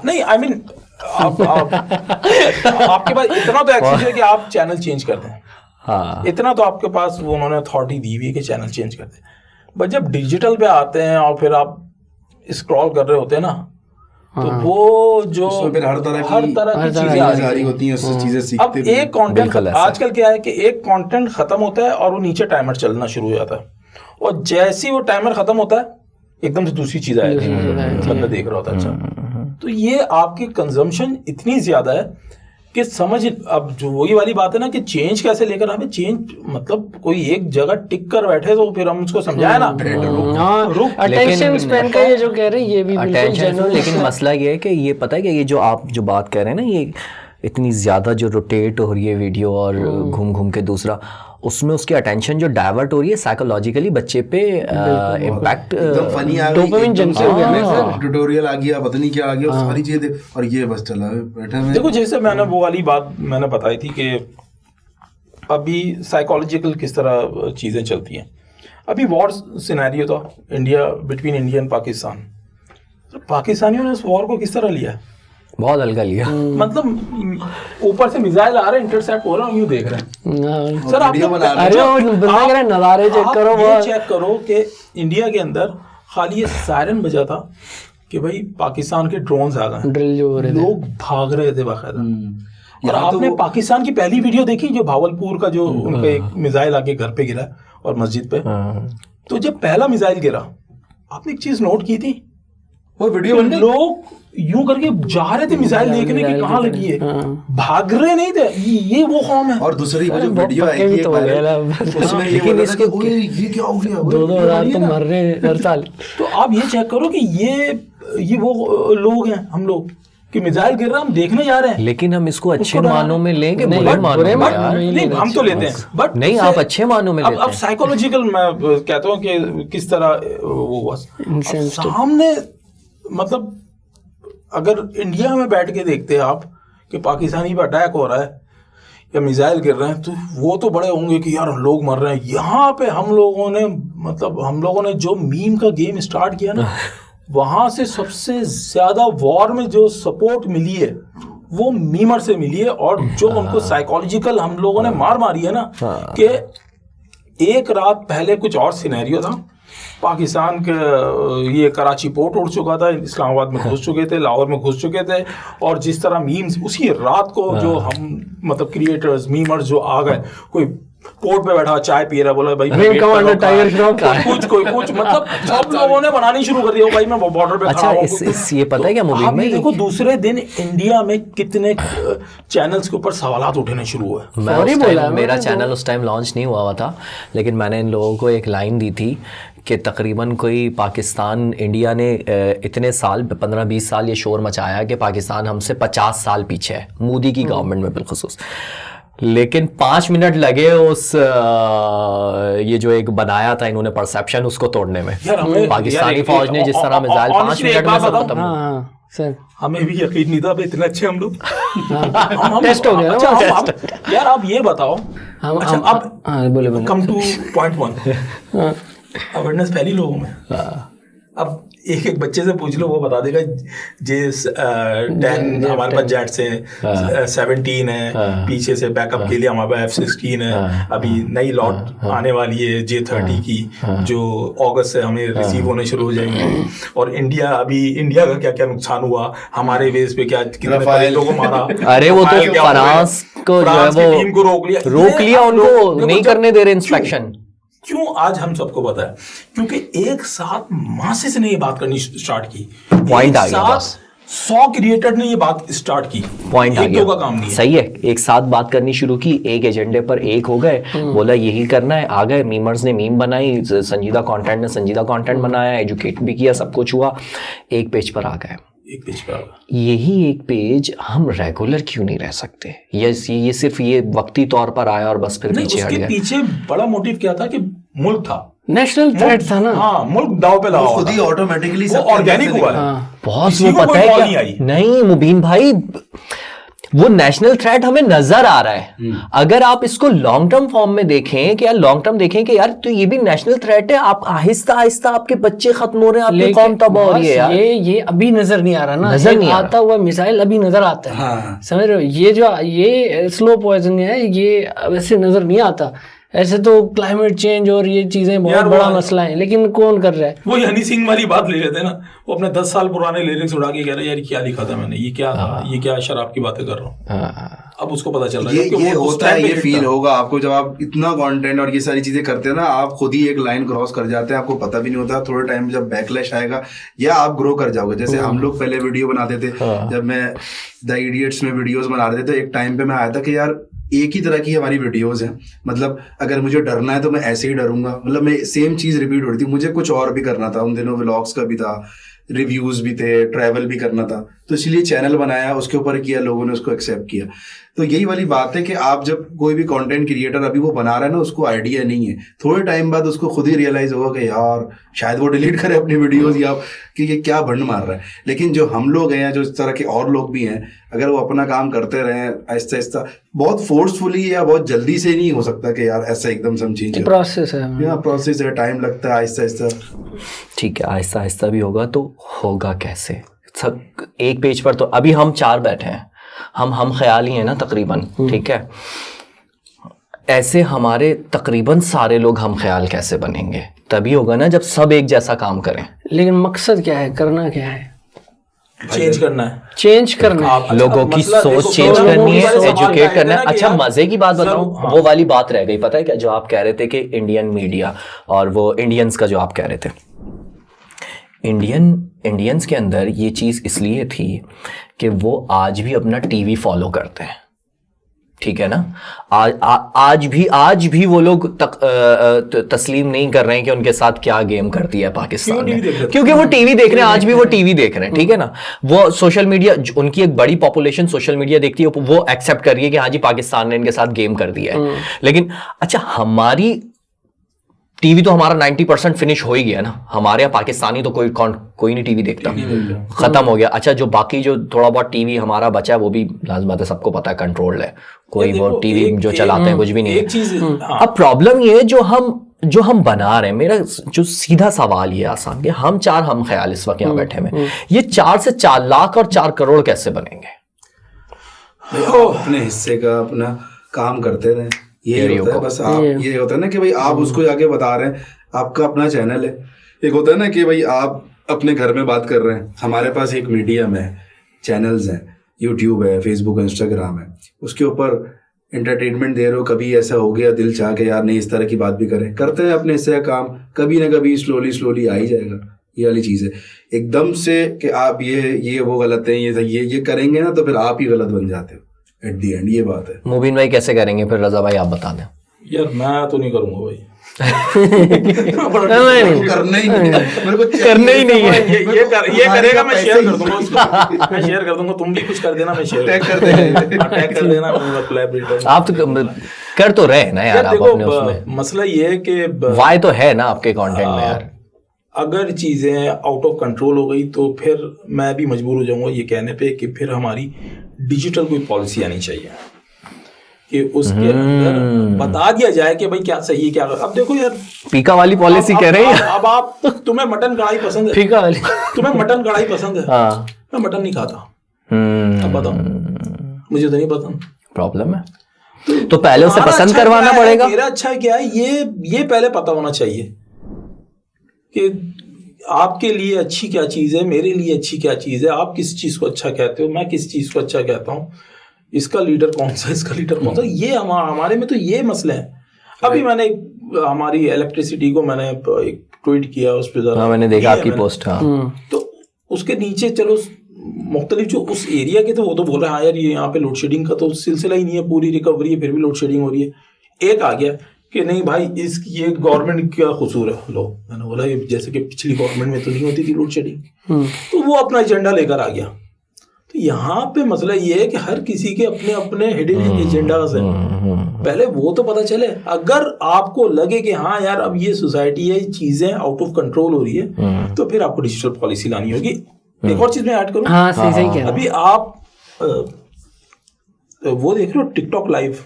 नहीं आई मीन आपके पास इतना तो एक्सेस है कि आप चैनल चेंज कर दें, हाँ इतना तो आपके पास वो उन्होंने अथॉरिटी दी हुई है कि चैनल चेंज कर दें। बट जब डिजिटल पे आते हैं और फिर आप स्क्रॉल कर रहे होते हैं ना, तो वो जो फिर हर तरह की चीजें आ रही होती हैं, उससे चीजें सीखते अब एक कंटेंट आजकल क्या है कि एक कंटेंट खत्म होता है और वो नीचे टाइमर चलना शुरू हो जाता है, और जैसे ही वो टाइमर खत्म होता है एकदम से दूसरी चीज आ जाती है, बंदा देख रहा होता है। अच्छा, तो ये आपकी कंजम्पशन इतनी ज्यादा है कि समझ, अब जो वही वाली बात है ना कि चेंज कैसे लेकर हमें चेंज, मतलब कोई एक जगह टिक कर बैठे तो फिर हम उसको समझाए ना, अटेंशन स्पैन का ये जो कह रहे हैं ये भी अटेंशन। लेकिन मसला ये है कि ये पता है कि ये जो आप जो बात कह रहे हैं ना, ये इतनी ज्यादा जो रोटेट हो रही है वीडियो और घूम घूम के दूसरा, उसमें उसकी अटेंशन जो डाइवर्ट हो रही है साइकोलॉजिकली बच्चे पे इम्पैक्ट, एकदम फनी आ गई, डोपामिन जंक्शन हो गया, ट्यूटोरियल आ गया, पता नहीं क्या आ गया, सारी चीजें और ये बस चला बैठा है। देखो जैसे मैंने वो वाली बात मैंने बताई थी कि अभी साइकोलॉजिकल किस तरह चीजें चलती हैं। अभी वॉर सिनेरियो था India, between India and Pakistan, तो पाकिस्तानियों ने इस वॉर को किस तरह लिया, बहुत हल्का लिया, मतलब ऊपर से मिसाइल आ रहे हैं, इंटरसेप्ट हो रहा है, यूं देख रहे हैं। सर आप नज़ारे चेक करो, ये चेक करो कि इंडिया के अंदर खाली ये सायरन बजा था कि भाई पाकिस्तान के ड्रोन्स आ गए, ड्रिल जो हो रहे थे, लोग भाग रहे थे बाकायदा। और आपने पाकिस्तान की पहली वीडियो देखी जो भावलपुर का, जो उनका एक मिसाइल आके घर पे गिरा और मस्जिद पे, तो जब पहला मिसाइल गिरा आपने एक चीज नोट की थी, वो वीडियो लोग यूं करके जा रहे थे मिसाइल देखने की कहाँ लगी है, भाग रहे नहीं थे। ये वो कौम है। और दूसरी वो जो वीडियो आई थी एक वायरल, उसमें ये बोला था कि ओए ये क्या हो गया, 2-2 हज़ार तो मर रहे हैं हर साल। तो आप ये चेक करो कि ये वो लोग हैं, हम लोग कि मिसाइल गिर रहा, हम देखने जा रहे हैं। लेकिन हम इसको अच्छे मानों में लेंगे, नहीं, बुरे मानों में बुरे यार। नहीं, हम तो लेते हैं, बट नहीं, आप अच्छे मानों में लेते अब हैं। साइकोलॉजिकल मैं कहता हूँ कि किस तरह वो हुआ सामने, मतलब अगर इंडिया में बैठ के देखते हैं आप कि पाकिस्तानी पे अटैक हो रहा है या मिसाइल गिर रहे हैं, तो वो तो बड़े होंगे कि यार लोग मर रहे हैं। यहाँ पे हम लोगों ने जो मीम का गेम स्टार्ट किया ना, वहां से सबसे ज्यादा वॉर में जो सपोर्ट मिली है वो मीमर से मिली है। और जो उनको साइकोलॉजिकल हम लोगों ने मार मारी है ना, कि एक रात पहले कुछ और सिनेरियो था, पाकिस्तान के ये कराची पोर्ट उड़ चुका था, इस्लामाबाद में घुस चुके थे, लाहौर में घुस चुके थे, और जिस तरह मीम्स उसी रात को जो हम मतलब क्रिएटर्स मीमर्स जो आ गए, कोई पोर्ट पे बैठा चाय पी रहा, बोला भाई कमांडर टाइगर श्रॉफ कोई कुछ मतलब सब लोगों ने बनानी शुरू कर दिया, भाई मैं बॉर्डर पे खड़ा हूं। ये पता है क्या मुबीन में, देखो दूसरे दिन इंडिया में कितने चैनल्स के ऊपर सवालात उठने शुरू हुए। मेरा चैनल उस टाइम लॉन्च नहीं हुआ था, लेकिन मैंने इन लोगों को एक लाइन दी थी कि तकरीबन कोई पाकिस्तान इंडिया ने इतने साल 15-20 साल ये शोर मचाया कि पाकिस्तान हमसे 50 साल पीछे है, मोदी की गवर्नमेंट में बिलखुसूस। लेकिन 5 मिनट लगे उस ये जो एक बनाया था इन्होंने परसेप्शन, उसको तोड़ने में। पाकिस्तानी फौज ने जिस तरह मिसाइल 5 मिनट में सब खत्म। सर हमें भी यकीन नहीं था इतने अच्छे हम लोग टेस्ट हो गया ना। यार आप ये बताओ, अच्छा अब बोले कम टू पॉइंट 1, अवेयरनेस फैली लोगों में। अब एक बच्चे से पूछ लो, वो बता देगा जे 10 हमारे पास जेट से 17 है, पीछे से बैकअप के लिए हमारे पास F-16 है, अभी नई लॉट आने वाली है J-30 की, जो अगस्त से हमें रिसीव होने शुरू हो जाएंगे। और इंडिया का क्या क्या नुकसान हुआ, हमारे बेस पे क्या कितने लोगों को मारा। अरे वो तो फ्रांस को जो है वो टीम को रोक लिया, उनको नहीं करने दे रहे इंस्पेक्शन। क्यों आज हम सबको पता है, क्योंकि एक साथ मासेस ने ये बात करनी स्टार्ट की, पॉइंट आ गया बस। 100 क्रिएटर ने ये बात स्टार्ट की, पॉइंट आ गया, का काम नहीं है। सही है, एक साथ बात करनी शुरू की, एक एजेंडे पर एक हो गए, बोला यही करना है, आ गए। मीमर्स ने मीम बनाई, संजीदा कंटेंट ने संजीदा कंटेंट बनाया, एजुकेट भी किया, सब कुछ हुआ, एक पेज पर आ गए। एक पेज पर यही एक पेज हम रेगुलर क्यों नहीं रह सकते? ये सिर्फ ये वक्ती तौर पर आया और बस फिर पीछे हट गया। पीछे बड़ा मोटिव क्या था कि मुल्क था, नेशनल थ्रेट था ना। हाँ, मुल्क दाव पे लगा, खुद ही ऑटोमेटिकली सब ऑर्गेनिक हुआ है। बहुत वो पता है क्या? नहीं मुबीन भाई, वो नेशनल थ्रेट हमें नजर आ रहा है। अगर आप इसको लॉन्ग टर्म फॉर्म में देखें कि यार लॉन्ग टर्म देखें कि यार तो ये भी नेशनल थ्रेट है, आप आहिस्ता आहिस्ता आपके बच्चे खत्म हो रहे हैं, आपकी कौम तबाह हो रही है यार। ये अभी नजर नहीं आ रहा ना, नजर नहीं आता हुआ मिसाइल अभी नजर आता है। हाँ। समझ रहे हो, ये स्लो पॉइजन है, ये वैसे नजर नहीं आता। ऐसे तो क्लाइमेट चेंज और ये चीजें बहुत बड़ा मसला है, लेकिन कौन कर रहा है? वो हनी सिंह वाली बात ले लेते हैं ना, वो अपने 10 साल पुराने लिरिक्स उड़ा के कह रहे यार क्या लिखा था मैंने, ये क्या था, ये क्या शराब की बातें कर रहा हूँ। अब उसको पता चल रहा है ये होता है, ये फील होगा आपको जब आप इतना कंटेंट और ये सारी चीजें करते हैं ना, आप खुद ही एक लाइन क्रॉस कर जाते हैं, आपको पता भी नहीं होता। थोड़े टाइम जब बैकलैश आएगा या आप ग्रो कर जाओगे, जैसे हम लोग पहले वीडियो बनाते थे, जब मैं द इडियट्स में वीडियोस बना रहे थे, एक टाइम पे मैं आया था कि यार एक ही तरह की हमारी वीडियोस हैं, मतलब अगर मुझे डरना है तो मैं ऐसे ही डरूंगा, मतलब मैं सेम चीज रिपीट हो रही थी। मुझे कुछ और भी करना था, उन दिनों व्लॉग्स का भी था, रिव्यूज भी थे, ट्रैवल भी करना था, तो इसलिए चैनल बनाया, उसके ऊपर किया, लोगों ने उसको एक्सेप्ट किया। तो यही वाली बात है कि आप जब कोई भी कंटेंट क्रिएटर अभी वो बना रहा है ना, उसको आइडिया नहीं है, थोड़े टाइम बाद उसको खुद ही रियलाइज होगा कि यार शायद वो डिलीट करे अपनी वीडियोस, या कि ये क्या भंड मार रहा है। लेकिन जो हम लोग हैं, जो इस तरह के और लोग भी हैं, अगर वो अपना काम करते रहें आहिस्ता आहिस्ता, बहुत फोर्सफुली या बहुत जल्दी से नहीं हो सकता कि यार ऐसा एकदम समझिए, प्रोसेस है, प्रोसेस है, टाइम लगता है, आहिस्ता आहिस्ता। ठीक है, आहिस्ता आहिस्ता भी होगा। तो होगा कैसे? सब एक पेज पर तो अभी हम 4 बैठे हैं, हम ख्याल ही हैं ना तकरीबन, ठीक है। ऐसे हमारे तकरीबन सारे लोग हम ख्याल कैसे बनेंगे? तभी होगा ना जब सब एक जैसा काम करें। लेकिन मकसद क्या है, करना क्या है? चेंज करना है, चेंज करना है, लोगों की सोच चेंज करनी है, एजुकेट करना है। अच्छा मजे की बात बताऊं, वो वाली बात रह गई, पता है क्या, जो आप कह रहे थे कि इंडियन मीडिया और वो इंडियंस का जो आप कह रहे थे, इंडियंस के अंदर ये चीज़ इसलिए थी कि वो आज भी अपना टीवी फॉलो करते हैं, ठीक है ना। आज भी वो लोग तस्लीम नहीं कर रहे हैं कि उनके साथ क्या गेम करती है पाकिस्तान ने, क्योंकि वो टीवी देख रहे हैं, आज भी वो टीवी देख रहे हैं, ठीक है ना। वो सोशल मीडिया, उनकी एक बड़ी पॉपुलेशन सोशल मीडिया देखती है, वो एक्सेप्ट कर रही है कि हाँ जी पाकिस्तान ने इनके साथ गेम कर दिया है। लेकिन अच्छा, हमारी टीवी तो हमारा 90% फिनिश हो ही गया ना, हमारे यहाँ पाकिस्तानी तो कोई नहीं टीवी देखता, खत्म हो गया। अच्छा, जो बाकी जो थोड़ा बहुत टीवी हमारा बचा है वो भी लाज़िम बात है, सबको पता है कंट्रोल्ड है, कोई वो टीवी जो चलाते हैं कुछ भी नहीं है। अब प्रॉब्लम ये जो हम बना रहे हैं, मेरा जो सीधा सवाल ये आसान कि हम ख्याल इस वक्त यहाँ बैठे में, ये 4 से 4 लाख और 4 करोड़ कैसे बनेंगे? अपने हिस्से का अपना काम करते रहे, ये होता है बस। आप ये होता है ना कि भाई आप उसको आगे बता रहे हैं, आपका अपना चैनल है। एक होता है ना कि भाई आप अपने घर में बात कर रहे हैं, हमारे पास एक मीडियम है, चैनल्स हैं, यूट्यूब है, फेसबुक, इंस्टाग्राम है, उसके ऊपर एंटरटेनमेंट दे रहे हो। कभी ऐसा हो गया दिल चाह के यार नहीं इस तरह की बात भी करें, करते हैं अपने हिस्से का काम, कभी ना कभी स्लोली आ ही जाएगा। ये वाली चीज़ है, एकदम से कि आप ये वो गलत है, ये करेंगे ना तो फिर आप ही गलत बन जाते हो एट दी एंड। ये बात है। मुबीन भाई कैसे करेंगे फिर? रजा भाई आप बता दें। यार मैं तो नहीं करूंगा भाई, करना ही नहीं, मेरे को करना ही नहीं है। ये करेगा, मैं शेयर कर दूंगा उसको, मैं शेयर कर दूंगा, तुम भी कुछ कर देना, मैं शेयर टैग कर देना, आप तो कर तो रहे ना यार, आप अपने उसमें। मसला ये है कि वाई तो है ना आपके कंटेंट में यार। अगर चीजें आउट ऑफ कंट्रोल हो गई तो फिर मैं भी मजबूर हो जाऊंगा ये कहने पे कि फिर हमारी डिजिटल कोई पॉलिसी आनी चाहिए कि उसके अंदर बता दिया जाए कि भाई क्या सही है क्या। अब देखो यार, पीका वाली पॉलिसी कह रहे हैं। अब आप तुम्हें मटन कढ़ाई पसंद है, पीका वाली, तुम्हें मटन कढ़ाई पसंद है, हाँ। मैं मटन नहीं खाता, अब बताओ, मुझे तो नहीं पसंद, प्रॉब्लम है। तो पहले उसे पसंद करवाना पड़ेगा। मेरा अच्छा क्या है ये पहले पता होना चाहिए कि आपके लिए अच्छी क्या चीज है, मेरे लिए अच्छी क्या चीज है, आप किस चीज को अच्छा कहते हो, मैं किस चीज को अच्छा कहता हूँ, इसका लीडर कौन सा, इसका लीडर कौन सा। ये हमारे में तो ये मसले हैं। अभी मैंने हमारी इलेक्ट्रिसिटी को मैंने एक ट्वीट किया, उस पर हाँ, मैंने देखा आपकी पोस्ट। हाँ, तो उसके नीचे चलो मुख्तलिफ जो उस एरिया के थे वो तो बोल रहे हैं हाँ यार ये यहाँ पे लोड शेडिंग का तो सिलसिला ही नहीं है, पूरी रिकवरी है, फिर भी लोड शेडिंग हो रही है। एक आ गया कि नहीं भाई ये गवर्नमेंट का कसूर है। लो, मैंने बोला ये जैसे कि पिछली गवर्नमेंट में तो नहीं होती थी लोड शेडिंग, तो वो अपना एजेंडा लेकर आ गया। तो यहाँ पे मसला ये है कि हर किसी के अपने अपने हिडन एजेंडाज हैं, पहले वो तो पता चले। अगर आपको लगे कि हाँ यार अब ये सोसाइटी है, चीजें आउट ऑफ कंट्रोल हो रही है, तो फिर आपको डिजिटल पॉलिसी लानी होगी। एक और चीज मैं ऐड करूँ, हाँ सही कह रहा हूं। अभी आप वो देख रहे हो टिकटॉक लाइव,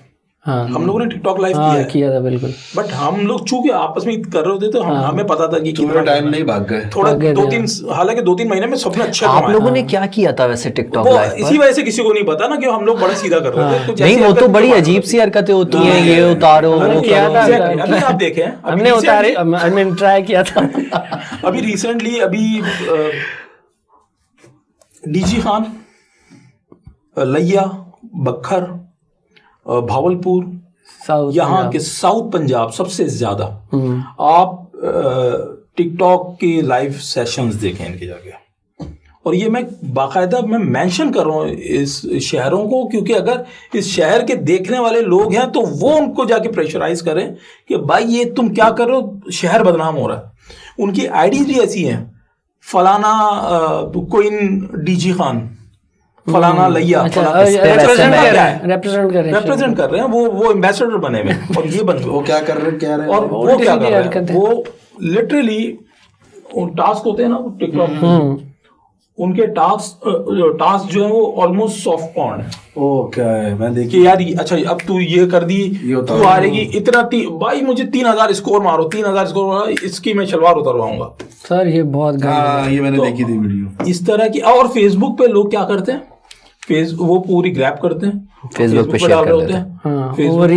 हाँ, हम लोगों ने टिकटॉक लाइव किया था बिल्कुल। बट हम लोग चूंकि आपस में कर रहे होते तो हमें पता था कि कितना टाइम नहीं भाग गए, थोड़ा 2-3, हालांकि 2-3 महीने में सबने अच्छा आप लोगों ने क्या किया था वैसे टिकटॉक लाइव पर? इसी वजह से किसी को नहीं पता ना कि हम लोग बड़ा सीधा कर रहे थे। नहीं, वो तो बड़ी अजीब सी हरकतें होती हैं, ये उतारो वो किया था। अभी आप देखें, हमने उतारे, हमने ट्राई किया था। अभी रिसेंटली डीजी खान, लिया, बखर, भावलपुर, यहाँ के साउथ पंजाब सबसे ज्यादा आप टिकटॉक के लाइव सेशंस देखें इनके जाके। और ये मैं बाकायदा मैं मेंशन कर रहा हूँ इस शहरों को, क्योंकि अगर इस शहर के देखने वाले लोग हैं तो वो उनको जाके प्रेशराइज करें कि भाई ये तुम क्या कर रहे हो, शहर बदनाम हो रहा है। उनकी आईडीज भी ऐसी हैं, फलाना कोइन डीजी खान, फलाना लिया, रिप्रेजेंट कर रहे हैं, वो एम्बेसडर बने हुए और ये बने, वो क्या कर रहे हैं, और वो क्या कर रहे हैं, वो लिटरली टास्क होते हैं ना टिकटॉक, उनके टास्क जो है वो ऑलमोस्ट सॉफ्ट पॉर्न है। ओ क्या है, मैं देखिए यार अच्छा अब तू ये कर दी, तू हारेगी इतना, भाई मुझे 3000 स्कोर मारो, 3000 स्कोर मारो, इसकी मैं शलवार उतरवाऊंगा सर। ये बहुत ये मैंने देखी थी वीडियो इस तरह की। और फेसबुक पे लोग क्या करते हैं, वो पूरी ग्रैब करते हैं, फेसबुक पे शेयर कर देते हैं, फेसबुक पे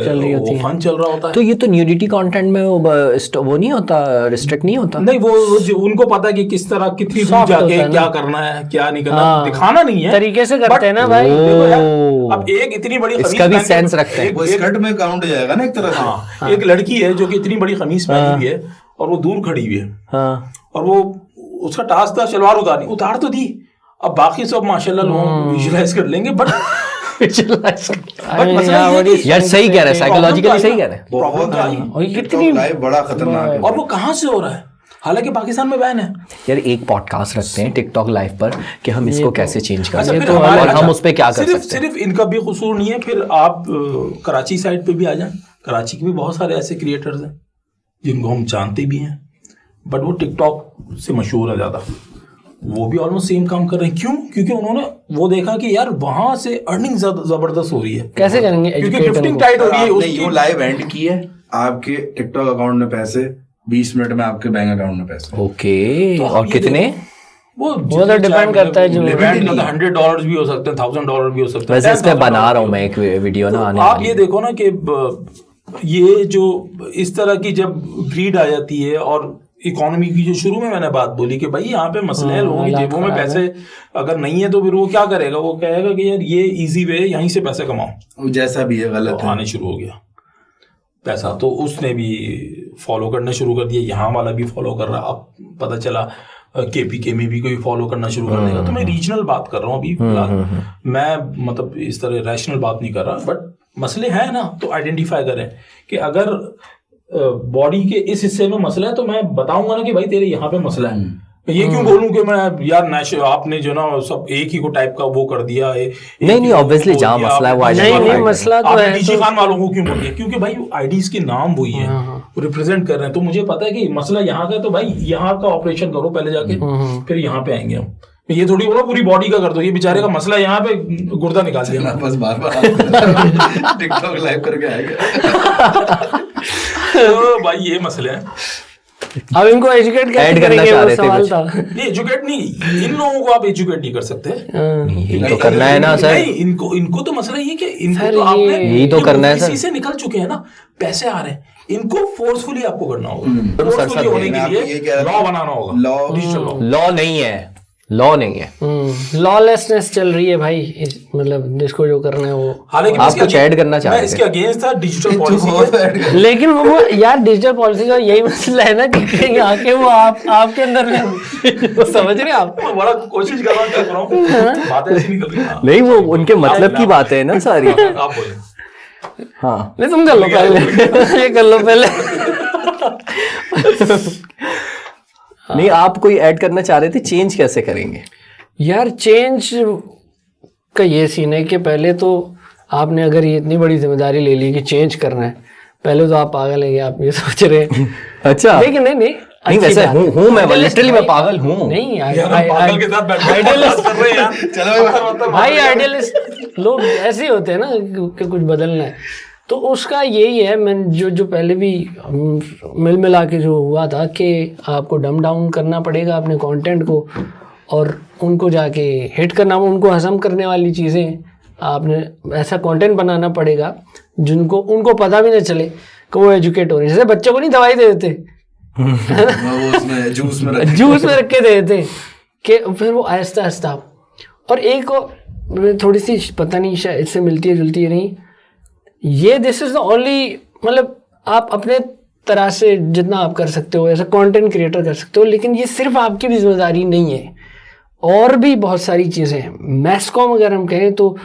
चल रही होती है, फन चल रहा होता है। तो ये तो न्यूडिटी कंटेंट में वो नहीं होता, रिस्ट्रिक्ट नहीं होता। नहीं, वो उनको पता है कि किस तरह कितनी दूर जाके क्या करना है क्या नहीं करना, दिखाना नहीं है, तरीके से करते हैं ना भाई। देखो यार, अब एक इतनी बड़ी इसका भी सेंस रखते हैं, वो स्कर्ट में काउंट हो जाएगा ना एक तरह से। एक लड़की है जो कि इतनी बड़ी कमीज पहनी हुई है और वो दूर खड़ी हुई है, और वो उसका टास्क था शलवार उतारनी, उतार तो दी, अब बाकी सब माशाल्लाह लोग विजुलाइज कर लेंगे, बट यार सही कह रहे हैं, साइकोलॉजिकली सही कह रहे हैं। बहुत कितनी लाइव बड़ा खतरनाक है। और वो कहाँ से हो रहा है, हालांकि पाकिस्तान में बैन है। यार एक पॉडकास्ट रखते हैं टिकटॉक लाइव पर कि हम इसको कैसे चेंज कर अच्छा, सकते फिर हैं हमारे- और हम अच्छा, उस पर क्या कर सकते हैं। सिर्फ इनका भी कसूर नहीं है, फिर आप कराची साइड पे भी आ जाएं, कराची के भी बहुत सारे ऐसे क्रिएटर्स हैं जिनको हम जानते भी हैं, बट वो टिकटॉक से मशहूर है ज़्यादा, वो भी ऑलमोस्ट सेम काम कर रहे हैं। क्यों? क्योंकि उन्होंने वो देखा कि यार वहां से अर्निंग जबरदस्त हो रही है। कैसे करेंगे क्योंकि educate गिफ्टिंग उनको? टाइट हो रही है आपने उसकी। यूं लाइव एंड की है, आपके टिकटॉक अकाउंट में पैसे 20 मिनट में आपके बैंक अकाउंट में पैसे। ओके, तो और ये कितने? वो तो डिपेंड करता है जो $100 भी हो सकते हैं, $1000 भी हो सकते हैं। वैसे इस पे बना $10,000 रहा हूँ मैं एक वीडियो ना आने आप वाली ये है। देखो ना कि ये जो इस तरह की जब ब्रीड आ जाती है, और इकोनॉमी की जो शुरू में मैंने बात बोली कि भाई यहाँ पे मसले हैं, लोगों की जेबों में पैसे अगर नहीं है तो फिर वो क्या करेगा, वो कहेगा कि यार ये इजी वे है, यहीं से पैसे कमाओ, वो जैसा भी है गलत तो है। आने शुरू हो गया पैसा। तो उसने भी फॉलो करना शुरू कर दिया, यहाँ वाला भी फॉलो कर रहा। अब पता चला केपीके में भी कोई फॉलो करना शुरू कर देगा। तो मैं रीजनल बात कर रहा हूँ अभी फिलहाल, मैं मतलब इस तरह रैशनल बात नहीं कर रहा, बट मसले हैं ना, तो आइडेंटिफाई करें कि अगर बॉडी के इस हिस्से में मसला है तो मैं बताऊंगा ना कि भाई तेरे यहाँ पे मसला है। ये क्यों बोलूं कि मैं यार आपने जो ना सब एक ही को टाइप का वो कर दिया है। नहीं, obviously जहाँ मसला है वो नहीं, मसला तो है। डीजी खान वालों को क्यों बोल दिया? क्योंकि भाई आईडीज के नाम वही है, वो रिप्रेजेंट कर रहे हैं। तो मुझे पता है कि मसला यहाँ का, तो भाई यहाँ का ऑपरेशन करो पहले जाके, फिर यहाँ पे आएंगे हम। ये थोड़ी बोला पूरी बॉडी का कर दो, ये बेचारे का मसला यहाँ पे गुर्दा निकाल दिया। बस बार बार टिकटॉक लाइव करके आएगा। तो भाई ये मसले हैं। अब इनको एजुकेट कैसे ऐड करना करेंगे, चाह वो रहे थे सवाल कुछ। था। नहीं एजुकेट नहीं, इन लोगों को आप एजुकेट नहीं कर सकते। यही तो करना है ना सर। नहीं, इनको तो मसला ये कि इनको सर, तो आपने यही तो करना है सर। इसी से निकल चुके हैं ना, पैसे आ रहे हैं, इनको फोर्सफुली आपको करना होगा। सर, फोर्सफुली होने मैं के आपको ये कह रहा लिए था। लॉ बनाना होगा, लॉ डिजिटल लॉ। लॉ नहीं है, लॉ नहीं है। लॉलेसनेस चल रही है भाई, मतलब जिसको जो करना है वो। हालांकि आप कुछ ऐड करना चाह मैं रहे इसके थे। अगेंस्ट था डिजिटल पॉलिसी। लेकिन वो यार डिजिटल पॉलिसी का यही मसला है ना कि कहीं आके वो आपके अंदर में समझ रहे हैं आप। बड़ा कोशिश कर रहा हूँ, बातें ऐसी निकल रही हैं। नहीं, वो उनके मतलब की बात है ना सारी। आप बोले। हाँ, नहीं, तुम कर लो पहले, ये कर लो पहले। नहीं, आप कोई ऐड करना चाह रहे थे, चेंज कैसे करेंगे? यार चेंज का ये सीन है कि पहले तो आपने अगर ये इतनी बड़ी जिम्मेदारी ले ली कि चेंज करना है, पहले तो आप पागल है, आप ये सोच रहे हैं। अच्छा, लेकिन नहीं नहीं वैसे हूँ मैं लिटरली मैं पागल हूँ। नहीं यार हम पागल के साथ बैठे आइडियलिस्ट कर रहे हैं यार। चलो भाई, आइडियलिस्ट लोग ऐसे ही होते हैं ना कि कुछ बदलना है। तो उसका यही है, मैं जो पहले भी मिल मिला के जो हुआ था कि आपको डम डाउन करना पड़ेगा अपने कंटेंट को, और उनको जाके हिट करना, उनको हजम करने वाली चीज़ें आपने ऐसा कंटेंट बनाना पड़ेगा जिनको उनको पता भी ना चले कि वो एजुकेट हो रहे हैं। जैसे बच्चों को नहीं दवाई दे देते, वो उसमें जूस में जूस में रख के दे देते कि फिर वो आहिस्ता आहिस्ता। और एक और थोड़ी सी पता नहीं शायद इससे मिलती है जुलती है नहीं, ये दिस इज द ओनली, मतलब आप अपने तरह से जितना आप कर सकते हो ऐसा कंटेंट क्रिएटर कर सकते हो, लेकिन ये सिर्फ आपकी भी जिम्मेदारी नहीं है, और भी बहुत सारी चीज़ें हैं। मैस कॉम अगर हम कहें तो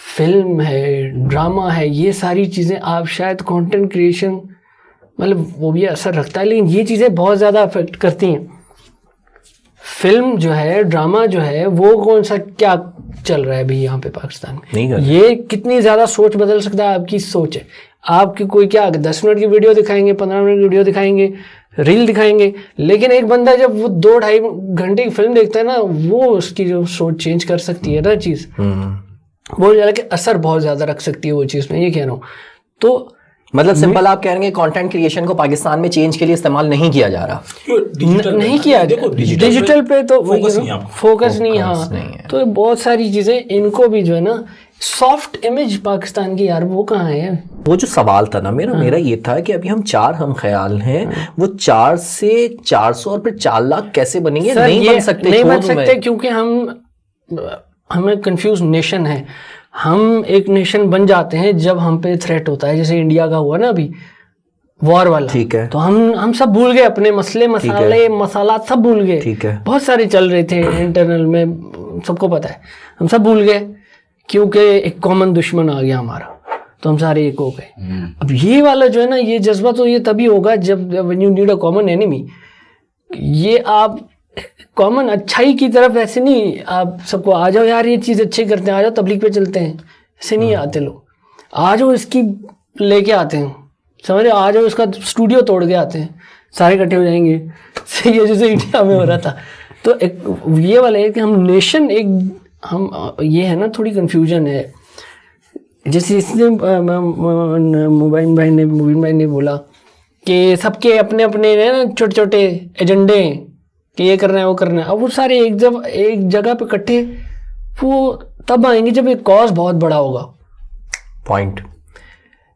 फिल्म है, ड्रामा है, ये सारी चीज़ें आप शायद कंटेंट क्रिएशन मतलब वो भी असर रखता है, लेकिन ये चीज़ें बहुत ज़्यादा अफेक्ट करती हैं। फिल्म जो है, ड्रामा जो है, वो कौन सा क्या चल रहा है अभी यहाँ पे पाकिस्तान में, नहीं कर ये कितनी ज़्यादा सोच बदल सकता है। आपकी सोच है, आपकी कोई क्या 10 मिनट की वीडियो दिखाएंगे, 15 मिनट की वीडियो दिखाएंगे, रील दिखाएंगे, लेकिन एक बंदा जब वो 2-2.5 घंटे की फिल्म देखता है ना, वो उसकी जो सोच चेंज कर सकती है ना चीज़, बहुत ज़्यादा के असर बहुत ज़्यादा रख सकती है वो चीज़। मैं ये कह रहा हूँ। तो मतलब सिंपल आप कह रहे हैं कंटेंट क्रिएशन को पाकिस्तान में चेंज के लिए इस्तेमाल नहीं किया जा रहा। नहीं किया, देखो डिजिटल पे तो फोकस नहीं है आपका। फोकस नहीं, हाँ। नहीं है। तो बहुत सारी चीज़ें इनको भी जो है ना, सॉफ्ट इमेज पाकिस्तान की यार वो कहाँ है। वो जो सवाल था ना मेरा ये था कि अभी हम 4 हम ख्याल हैं, वो 4 से 400 और फिर 4 लाख कैसे बनेंगे? सर, नहीं ये बन सकते, नहीं बन छोड़ दूं सकते मैं। क्योंकि हमें कंफ्यूज नेशन है। हम एक नेशन बन जाते हैं जब हम पे थ्रेट होता है, जैसे इंडिया का हुआ ना अभी। वॉर वाला, ठीक है। तो हम सब भूल गए अपने मसले मसाला सब भूल गए, ठीक है। बहुत सारे चल रहे थे इंटरनल में, सबको पता है, हम सब भूल गए क्योंकि एक कॉमन दुश्मन आ गया हमारा, तो हम सारे एक हो गए। अब ये वाला जो है ना, ये जज्बा तो ये तभी होगा जब when you need a common enemy. ये आप कॉमन अच्छाई की तरफ ऐसे नहीं, आप सबको आ जाओ यार ये चीज़ अच्छी करते हैं, आ जाओ तबलीग पे चलते हैं, ऐसे नहीं आते लोग। आ जाओ इसकी लेके आते हैं, समझ रहे हो, आ जाओ इसका स्टूडियो तोड़ के आते हैं, सारे इकट्ठे हो जाएंगे। सही है, जैसे इंडिया में हो रहा था। तो एक ये वाला है कि हम नेशन एक हम ये है ना, थोड़ी कन्फ्यूजन है। जैसे इसने मुबीन भाई ने बोला कि सबके अपने अपने ना छोटे छोटे एजेंडे हैं कि ये करना है वो करना है। अब वो सारे एक जगह पे इकट्ठे वो तब आएंगे जब एक कॉज बहुत बड़ा होगा। पॉइंट।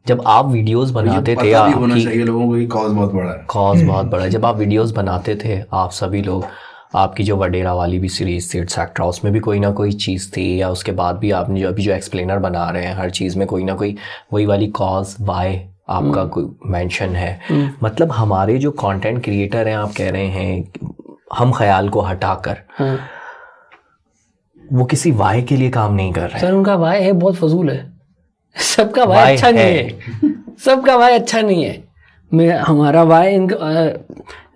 जब आप वीडियोस बनाते थे, पता भी होना चाहिए लोगों को कि कॉज बहुत बड़ा है। कॉज बहुत बड़ा है। जब आप वीडियोस बनाते थे आप सभी लोग, आपकी जो वडेरा वाली भी सीरीज थी इट्स एक्ट्रा, उसमें भी कोई ना कोई चीज़ थी, या उसके बाद भी आपने जो अभी जो एक्सप्लेनर बना रहे हैं, हर चीज़ में कोई ना कोई वही वाली कॉज वाई आपका कोई मेंशन है। मतलब हमारे जो कंटेंट क्रिएटर हैं, आप कह रहे हैं हम ख्याल को हटाकर वो किसी वाई के लिए काम नहीं कर रहे हैं। सर उनका वाई है बहुत फजूल है, सबका वाई अच्छा नहीं है, सबका वाई अच्छा नहीं है। हमारा वाई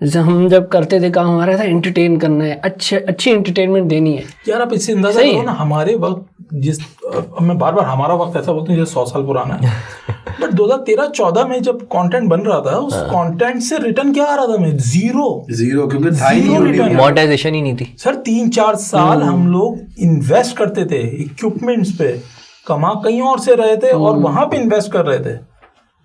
जैसे हम जब करते थे काम, हमारा था एंटरटेन करना है, अच्छी एंटरटेनमेंट देनी है। यार आप इससे अंदाजा करो ना, हमारे वक्त मैं बार बार हमारा वक्त ऐसा बोलते हैं जैसे 100 साल पुराना है। बट 2013-14 में जब कंटेंट बन रहा था, उस कंटेंट से रिटर्न क्या आ रहा था? मैं जीरो, क्योंकि था ही नहीं, मोनेटाइजेशन ही नहीं थी सर। 3-4 साल हम लोग इन्वेस्ट करते थे इक्विपमेंट्स पे, कमा कहीं और से रहे थे और वहां पे इन्वेस्ट कर रहे थे।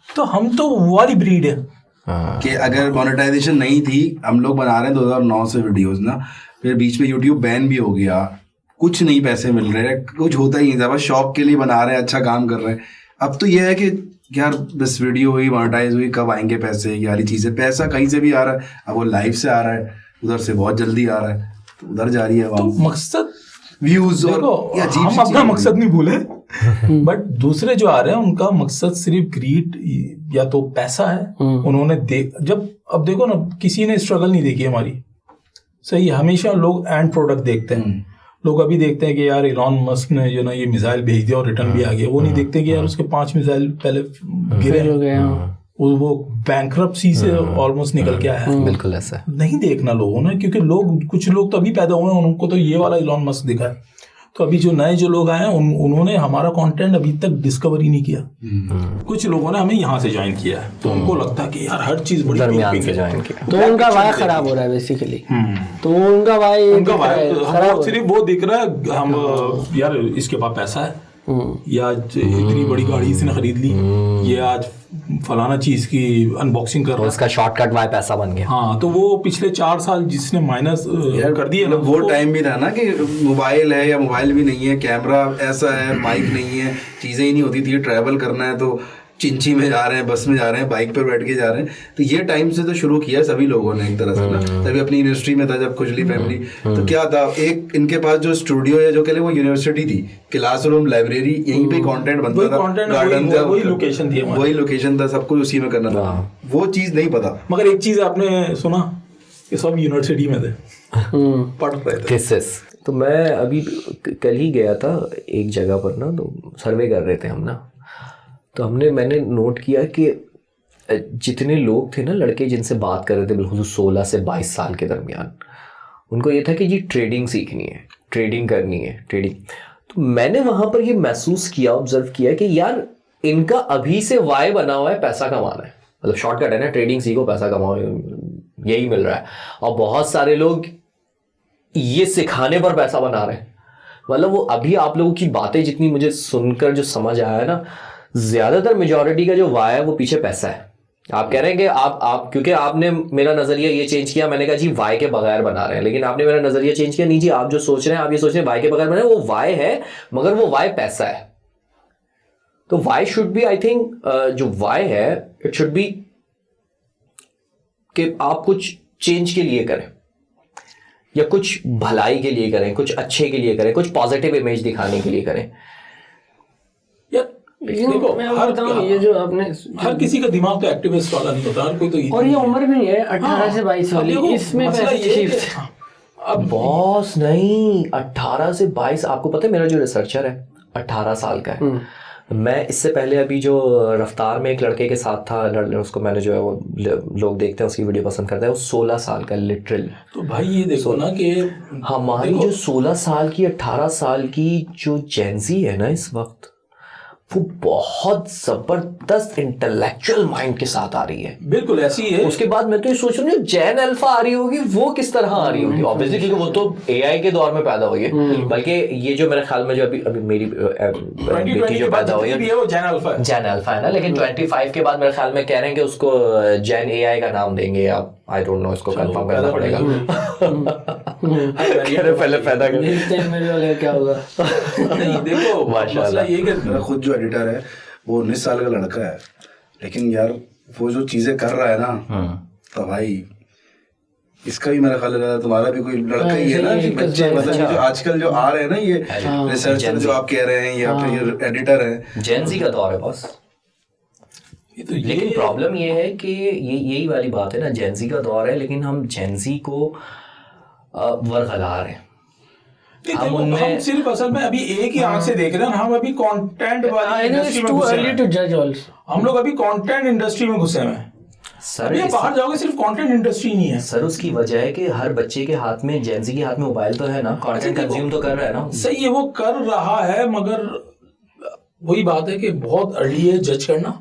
तो हम तो वो वाली ब्रीड है कि अगर मोनेटाइजेशन नहीं थी, हम लोग बना रहे हैं 2009 से वीडियोस ना, फिर बीच में यूट्यूब बैन भी हो गया, कुछ नहीं पैसे मिल रहे, कुछ होता ही नहीं था, बस शौक के लिए बना रहे हैं, अच्छा काम कर रहे हैं। अब तो ये है कि यार बस वीडियो हुई, मोनेटाइज हुई, कब आएंगे पैसे, ये वाली चीज़ें। पैसा कहीं से भी आ रहा है, अब वो लाइव से आ रहा है, उधर से बहुत जल्दी आ रहा है, तो उधर जा रही है तो मकसद व्यूज। और हम अपना मकसद नहीं भूले, बट दूसरे जो आ रहे हैं उनका मकसद सिर्फ ग्रीड या तो पैसा है। उन्होंने अब देखो ना, किसी ने स्ट्रगल नहीं देखी हमारी, सही है। हमेशा लोग एंड प्रोडक्ट देखते हैं। लोग अभी देखते हैं कि यार इलॉन मस्क ने जो ना ये मिसाइल भेज दिया और रिटर्न भी आ गया। वो नहीं देखते कि यार उसके 5 मिसाइल पहले गिरे हो गए, वो बैंकरप्सी से ऑलमोस्ट निकल के आया है। बिल्कुल ऐसा नहीं देखना लोगों ने, क्योंकि कुछ लोग तो अभी पैदा हुए हैं, उनको तो ये वाला इलॉन मस्क दिखा है। तो अभी जो नए जो लोग आए हैं उन्होंने हमारा कंटेंट अभी तक डिस्कवर ही नहीं किया। कुछ लोगों ने हमें यहाँ से ज्वाइन किया है, तो उनको लगता है कि यार हर चीज बड़ी दरमियान से ज्वाइन किया, तो उनका वाई खराब हो रहा है बेसिकली। तो उनका वाई सिर्फ वो दिख रहा है, हम यार इसके पास पैसा है, या इतनी बड़ी गाड़ी इसने खरीद ली, ये आज फलाना चीज की अनबॉक्सिंग कर रहा है, उसका शॉर्टकट वाई पैसा बन गया। हाँ, तो वो पिछले 4 साल जिसने माइनस कर दिया ना, वो टाइम भी था ना कि मोबाइल है या मोबाइल भी नहीं है, कैमरा ऐसा है, माइक नहीं है, चीजें ही नहीं होती थी। ट्रैवल करना है तो चिंची में जा रहे हैं, बस में जा रहे हैं, बाइक पर बैठ के जा रहे हैं। तो ये टाइम से तो शुरू किया सभी लोगों ने एक तरह से ना। तभी अपनी यूनिवर्सिटी में था जब खुजली फैमिली, तो क्या था, एक इनके पास जो स्टूडियो या जो कह ले वो यूनिवर्सिटी थी, क्लासरूम, लाइब्रेरी, यहीं पे कंटेंट बनता था, गार्डन था, वही लोकेशन थी, वही लोकेशन था, सब कुछ उसी में करना था। वो चीज नहीं पता। मगर एक चीज आपने सुना कि सब यूनिवर्सिटी में थे, पढ़ रहे थे। तो मैं अभी कल ही गया था एक जगह पर ना, तो सर्वे कर रहे थे हम ना, तो मैंने नोट किया कि जितने लोग थे ना, लड़के जिनसे बात कर रहे थे बिल्कुल 16 से 22 साल के दरमियान, उनको ये था कि जी ट्रेडिंग सीखनी है, ट्रेडिंग करनी है, ट्रेडिंग। तो मैंने वहाँ पर ये महसूस किया, ऑब्जर्व किया कि यार इनका अभी से वाई बना हुआ है पैसा कमाना है, मतलब शॉर्टकट है ना, ट्रेडिंग सीखो पैसा कमाओ, यही मिल रहा है। और बहुत सारे लोग ये सिखाने पर पैसा बना रहे हैं। मतलब वो अभी आप लोगों की बातें जितनी मुझे सुनकर जो समझ आया है ना, ज्यादातर मेजॉरिटी का जो वाई है वो पीछे पैसा है। आप कह रहे हैं कि आप क्योंकि आपने मेरा नजरिया ये चेंज किया, मैंने कहा जी वाई के बगैर बना रहे हैं, लेकिन आपने मेरा नजरिया चेंज किया, नहीं जी आप जो सोच रहे हैं, आप ये सोच रहे हैं वाई के बगैर बना रहे हैं, वो वाई है मगर वो वाई पैसा है। तो why should be, I think जो वाई है इट शुड बी कि आप कुछ चेंज के लिए करें, या कुछ भलाई के लिए करें, कुछ अच्छे के लिए करें, कुछ पॉजिटिव इमेज दिखाने के लिए करें। लेकिन देखो, मैं हर बताऊं ये जो आपने हर किसी का दिमाग तो एक्टिविस्ट वाला नहीं होता, हर कोई तो और ये उम्र भी नहीं है 18 से 22 अब वाली, देखो, इसमें मसला पैसे ये है chiefs। कि- अब बॉस नहीं, 18 से 22। आपको पता है मेरा जो रिसर्चर है 18 साल का है। मैं इससे पहले अभी जो रफ्तार में एक लड़के के साथ था, उसको मैंने जो है वो लोग देखते हैं उसकी वीडियो पसंद करते हैं, वो 16 साल का लिटरल। तो भाई ये देखो ना कि हमारी जो 16 साल की 18 साल की जो जेंजी है ना इस वक्त, वो बहुत जबरदस्त इंटेलेक्चुअल माइंड के साथ आ रही है। बिल्कुल ऐसी है। उसके बाद मैं तो ये सोच रहा हूँ जेन अल्फा आ रही होगी वो किस तरह आ रही होगी, ऑब्वियसली क्योंकि वो तो एआई के दौर में पैदा हुई है। बल्कि ये जो मेरे ख्याल में जो अभी अभी मेरी बेटी जो पैदा हुई है वो जैन अल्फा है। जेन अल्फा है ना, लेकिन 25 के बाद मेरे ख्याल में कह रहे हैं कि उसको जेन एआई का नाम देंगे। अब आई डोंट नो, इसको कंफर्म करना पड़ेगा। पहले पैदा कर देखते हैं मेरे वाले क्या होगा। नहीं देखो, माशाल्लाह। मसला ये कि मेरा खुद जो एडिटर है वो 19 साल का लड़का है, लेकिन यार वो जो चीजें कर रहा है ना, तो भाई इसका भी मेरा ख्याल है तुम्हारा भी कोई लड़का ही है ना कि बच्चे, मतलब ये जो आजकल जो आ रहे हैं ना ये रिसर्चर जो आप कह रहे हैं या फिर ये एडिटर है, जेन का दौर है बस। तो लेकिन प्रॉब्लम ये है कि ये यही वाली बात है ना, जेंजी का दौर है लेकिन हम जेंजी को वरगला रहे हैं। हम हम सिर्फ असल में अभी एक ही आंख से देख रहे हैं, हम अभी कंटेंट वाली इंडस्ट्री में घुसे हैं। हम लोग अभी कंटेंट इंडस्ट्री में घुसे हैं। सर अभी आप बाहर जाओगे सिर्फ कंटेंट इंडस्ट्री नहीं है। सर उसकी वजह है कि हर बच्चे के हाथ में, जेंजी के हाथ में मोबाइल तो है ना, कंटेंट कंज्यूम तो कर रहा है ना। सही है, वो कर रहा है, मगर वही बात है कि बहुत अर्ली है जज करना।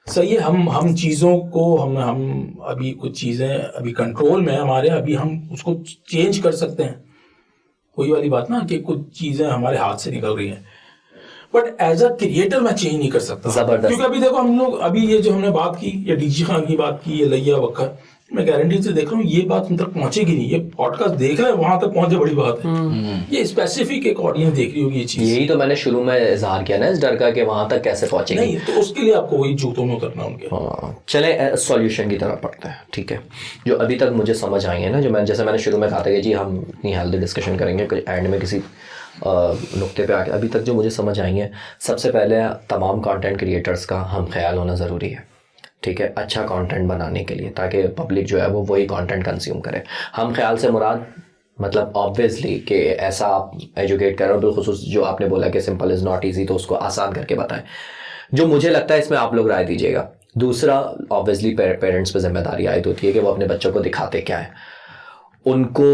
सही है, हम चीज़ों को हम अभी कुछ चीज़ें अभी कंट्रोल में है हमारे, अभी हम उसको चेंज कर सकते हैं। वही वाली बात ना कि कुछ चीज़ें हमारे हाथ से निकल रही हैं, बट एज अ क्रिएटर मैं चेंज नहीं कर सकता। जबरदस्त। क्योंकि अभी देखो हम लोग अभी ये जो हमने बात की, ये डीजी खान की बात की, ये लैया वक्कर, मैं गारंटी से देख रहा हूँ ये बात उन तक पहुंचेगी नहीं। ये पॉडकास्ट देख रहे हैं, वहां तक पहुंचे बड़ी बात है। ये स्पेसिफिक एक ऑडियंस देख रही होगी ये चीज। यही तो मैंने शुरू में इजहार किया ना इस डर का कि वहां तक कैसे पहुंचेगी। नहीं, तो उसके लिए आपको वही जूतों में उतरना उनके। हाँ, चले सॉल्यूशन की तरफ पढ़ते हैं। ठीक है, जो अभी तक मुझे समझ आई है ना, जो जैसे मैंने शुरू में कहा था कि जी हम इतनी हेल्दी डिस्कशन करेंगे, एंड में किसी नुक्ते पे आके अभी तक जो मुझे समझ आई है, सबसे पहले तमाम कंटेंट क्रिएटर्स का हम ख्याल होना ज़रूरी है। ठीक है, अच्छा कंटेंट बनाने के लिए, ताकि पब्लिक जो है वो वही कंटेंट कंज्यूम करे। हम ख्याल से मुराद मतलब ऑब्वियसली कि ऐसा आप एजुकेट कर रहे हो, बिलखुसूस जो आपने बोला कि सिंपल इज़ नॉट ईजी, तो उसको आसान करके बताएं। जो मुझे लगता है इसमें आप लोग राय दीजिएगा। दूसरा, ऑब्वियसली पेरेंट्स पे जिम्मेदारी आयद होती है कि वो अपने बच्चों को दिखाते क्या है। उनको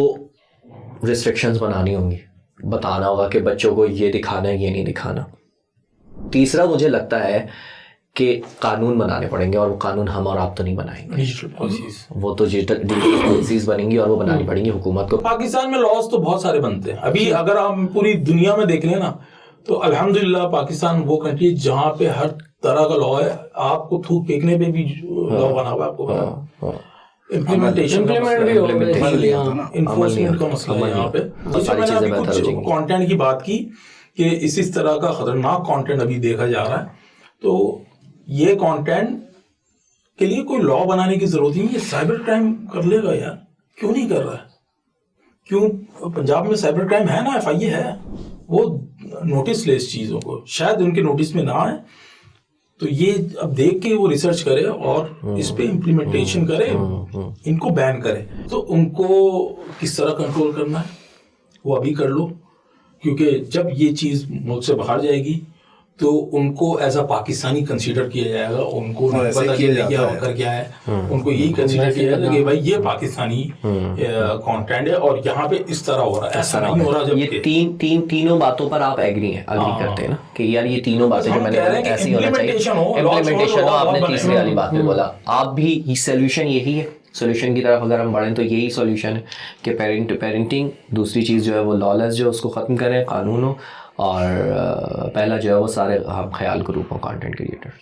रिस्ट्रिक्शंस बनानी होंगी, बताना होगा कि बच्चों को ये दिखाना है, ये नहीं दिखाना। तीसरा, मुझे लगता है कि कानून बनाने पड़ेंगे, और वो कानून हम और आप तो नहीं बनाएंगे, डिजिटल पॉलिसीज, वो तो डिजिटल पॉलिसीज बनेंगी और वो बनानी पड़ेंगी हुकूमत को। पाकिस्तान में लॉज तो बहुत सारे बनते हैं। अभी अगर हम पूरी दुनिया में देख लें ना, तो अल्हम्दुलिल्लाह पाकिस्तान वो कंट्री जहाँ पे हर तरह का लॉ है। आपको थूक फेंकने पे भी लॉ बना हुआ है, आपको पता। इम्प्लीमेंटेशन इन्फोर्समेंट का मसला है यहाँ पे। तो मैंने अभी कुछ कंटेंट की बात की कि इस तरह का खतरनाक कंटेंट अभी देखा जा रहा है, तो ये कंटेंट के लिए कोई लॉ बनाने की जरूरत नहीं है। साइबर क्राइम कर लेगा यार, क्यों नहीं कर रहा है? क्यों पंजाब में साइबर क्राइम है ना, FIA है, वो नोटिस ले इस चीज़ों को, शायद उनके नोटिस में ना आए, तो ये अब देख के वो रिसर्च करे और इस पे इम्प्लीमेंटेशन करे, इनको बैन करे। तो उनको किस तरह कंट्रोल करना है वो अभी कर लो, क्योंकि जब ये चीज़ मुल्क से बाहर जाएगी तो उनको एज अ पाकिस्तानी कंसीडर किया जाएगा। उनको पता कर क्या है, उनको यही कंसीडर किया जाएगा कि भाई ये पाकिस्तानी कंटेंट है और यहाँ पे इस तरह हो रहा है, ऐसा नहीं हो रहा। जब ये तीनों बातों पर आप एग्री करते हैं ना कि यार ये तीनों बातें जो मैंने ऐसी होना चाहिए, इम्प्लीमेंटेशन हो। आपने तीसरी वाली बात में बोला, आप भी सोल्यूशन यही है। सोल्यूशन की तरफ अगर हम बढ़ें तो यही सोल्यूशन है कि पेरेंटिंग, दूसरी चीज़ जो है वो लॉलेस जो उसको ख़त्म करें, कानून हो, और पहला जो है वो सारे हम ख्याल ग्रुप हो कंटेंट क्रिएटर्स।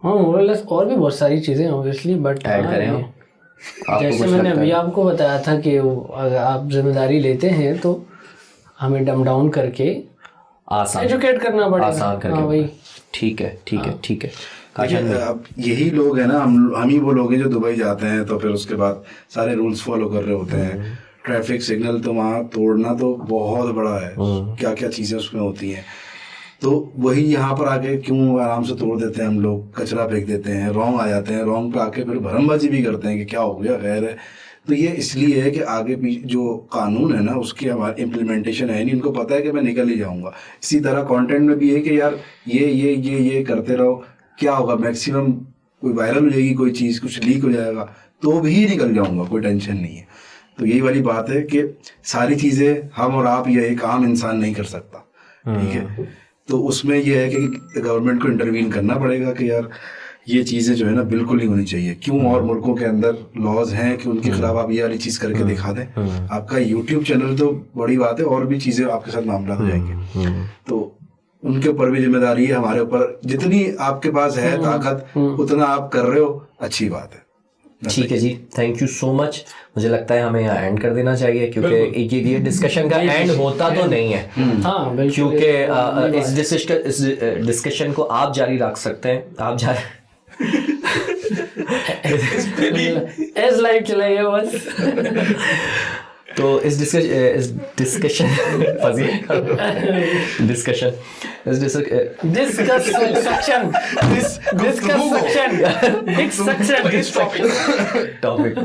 हाँ, मोरलेस और भी बहुत सारी चीज़ें ऑब्वियसली, बट ऐड करें हम। जैसे मैंने अभी आपको बताया था कि अगर आप जिम्मेदारी लेते हैं तो हमें डम डाउन करके आसान एजुकेट करना पड़ेगा, आसान करके। वही ठीक है। अब यही लोग हैं ना, हम ही वो लोग हैं जो दुबई जाते हैं तो फिर उसके बाद सारे रूल्स फॉलो कर रहे होते हैं। ट्रैफिक सिग्नल तो वहाँ तोड़ना तो बहुत बड़ा है, क्या क्या चीज़ें उसमें होती हैं। तो वही यहाँ पर आके क्यों आराम से तोड़ देते हैं हम लोग, कचरा फेंक देते हैं, रॉन्ग आ जाते हैं, रॉन्ग पे आके फिर भरमबाजी भी करते हैं कि क्या हो गया, खैर है। तो ये इसलिए है कि आगे भी जो कानून है ना उसकी हमारी इम्प्लीमेंटेशन है नहीं, उनको पता है कि मैं निकल ही जाऊंगा। इसी तरह कंटेंट में भी है कि यार ये करते रहो, क्या होगा, मैक्सिमम कोई वायरल हो जाएगी कोई चीज़, कुछ लीक हो जाएगा तो भी निकल जाऊंगा, कोई टेंशन नहीं है। तो यही वाली बात है कि सारी चीज़ें हम और आप या एक आम इंसान नहीं कर सकता, ठीक है। तो उसमें यह है कि गवर्नमेंट को इंटरवीन करना पड़ेगा कि यार ये चीज़ें जो है ना बिल्कुल नहीं होनी चाहिए। क्यों और मुल्कों के अंदर लॉज हैं कि उनके खिलाफ आप ये वाली चीज़ करके दिखा दें। आपका यूट्यूब चैनल तो बड़ी बात है, और भी चीज़ें आपके साथ मामला हो जाएंगे, तो उनके ऊपर भी जिम्मेदारी है, हमारे ऊपर जितनी आपके पास है ताकत उतना आप कर रहे हो, अच्छी बात है। ठीक है जी, थैंक यू सो मच। मुझे लगता है हमें यहाँ एंड कर देना चाहिए, क्योंकि ये डिस्कशन का एंड होता तो नहीं है। हाँ बिल्कुल, क्योंकि इस डिस्कशन को आप जारी रख सकते हैं, आप एज लाइव चलाइए बस। तो इस डिस्कशन टॉपिक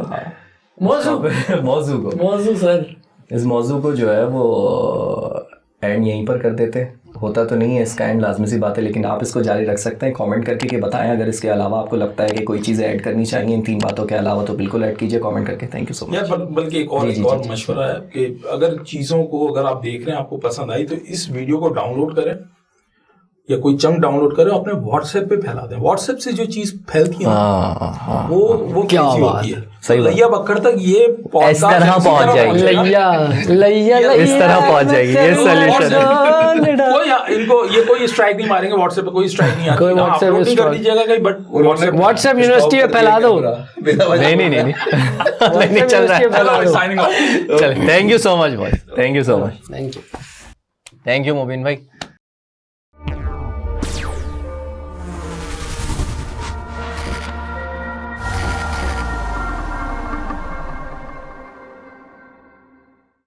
मौजू सर, इस मौजू को जो है वो एंड यहीं पर कर देते। होता तो नहीं है इसका एंड, लाजमी सी बात है, लेकिन आप इसको जारी रख सकते हैं कमेंट करके कि बताएं अगर इसके अलावा आपको लगता है कि कोई चीज़ें ऐड करनी चाहिए इन 3 बातों के अलावा, तो बिल्कुल ऐड कीजिए कमेंट करके। Thank you so much. बल्कि एक और मशवरा है कि अगर चीज़ों को अगर आप देख रहे हैं आपको पसंद आई तो इस वीडियो को डाउनलोड करें या कोई चंक डाउनलोड करें, अपने व्हाट्सएप पे फैला दें। व्हाट्सएप से जो चीज फैलती है वो क्या होती है। सही बात। लैया बक्कर तक ये इस तरह पहुंच जाएगी, लैया इस तरह पहुंच जाएगी, ये सॉल्यूशन है। कोई इनको ये कोई स्ट्राइक नहीं मारेंगे, व्हाट्सएप पे कोई स्ट्राइक नहीं आती, अपलोड कर दीजिएगा कहीं, बट व्हाट्सएप यूनिवर्सिटी में फैला दो। नहीं चल रहा है। चल, thank you so much bye, thank you so much, thank you Mubeen भाई।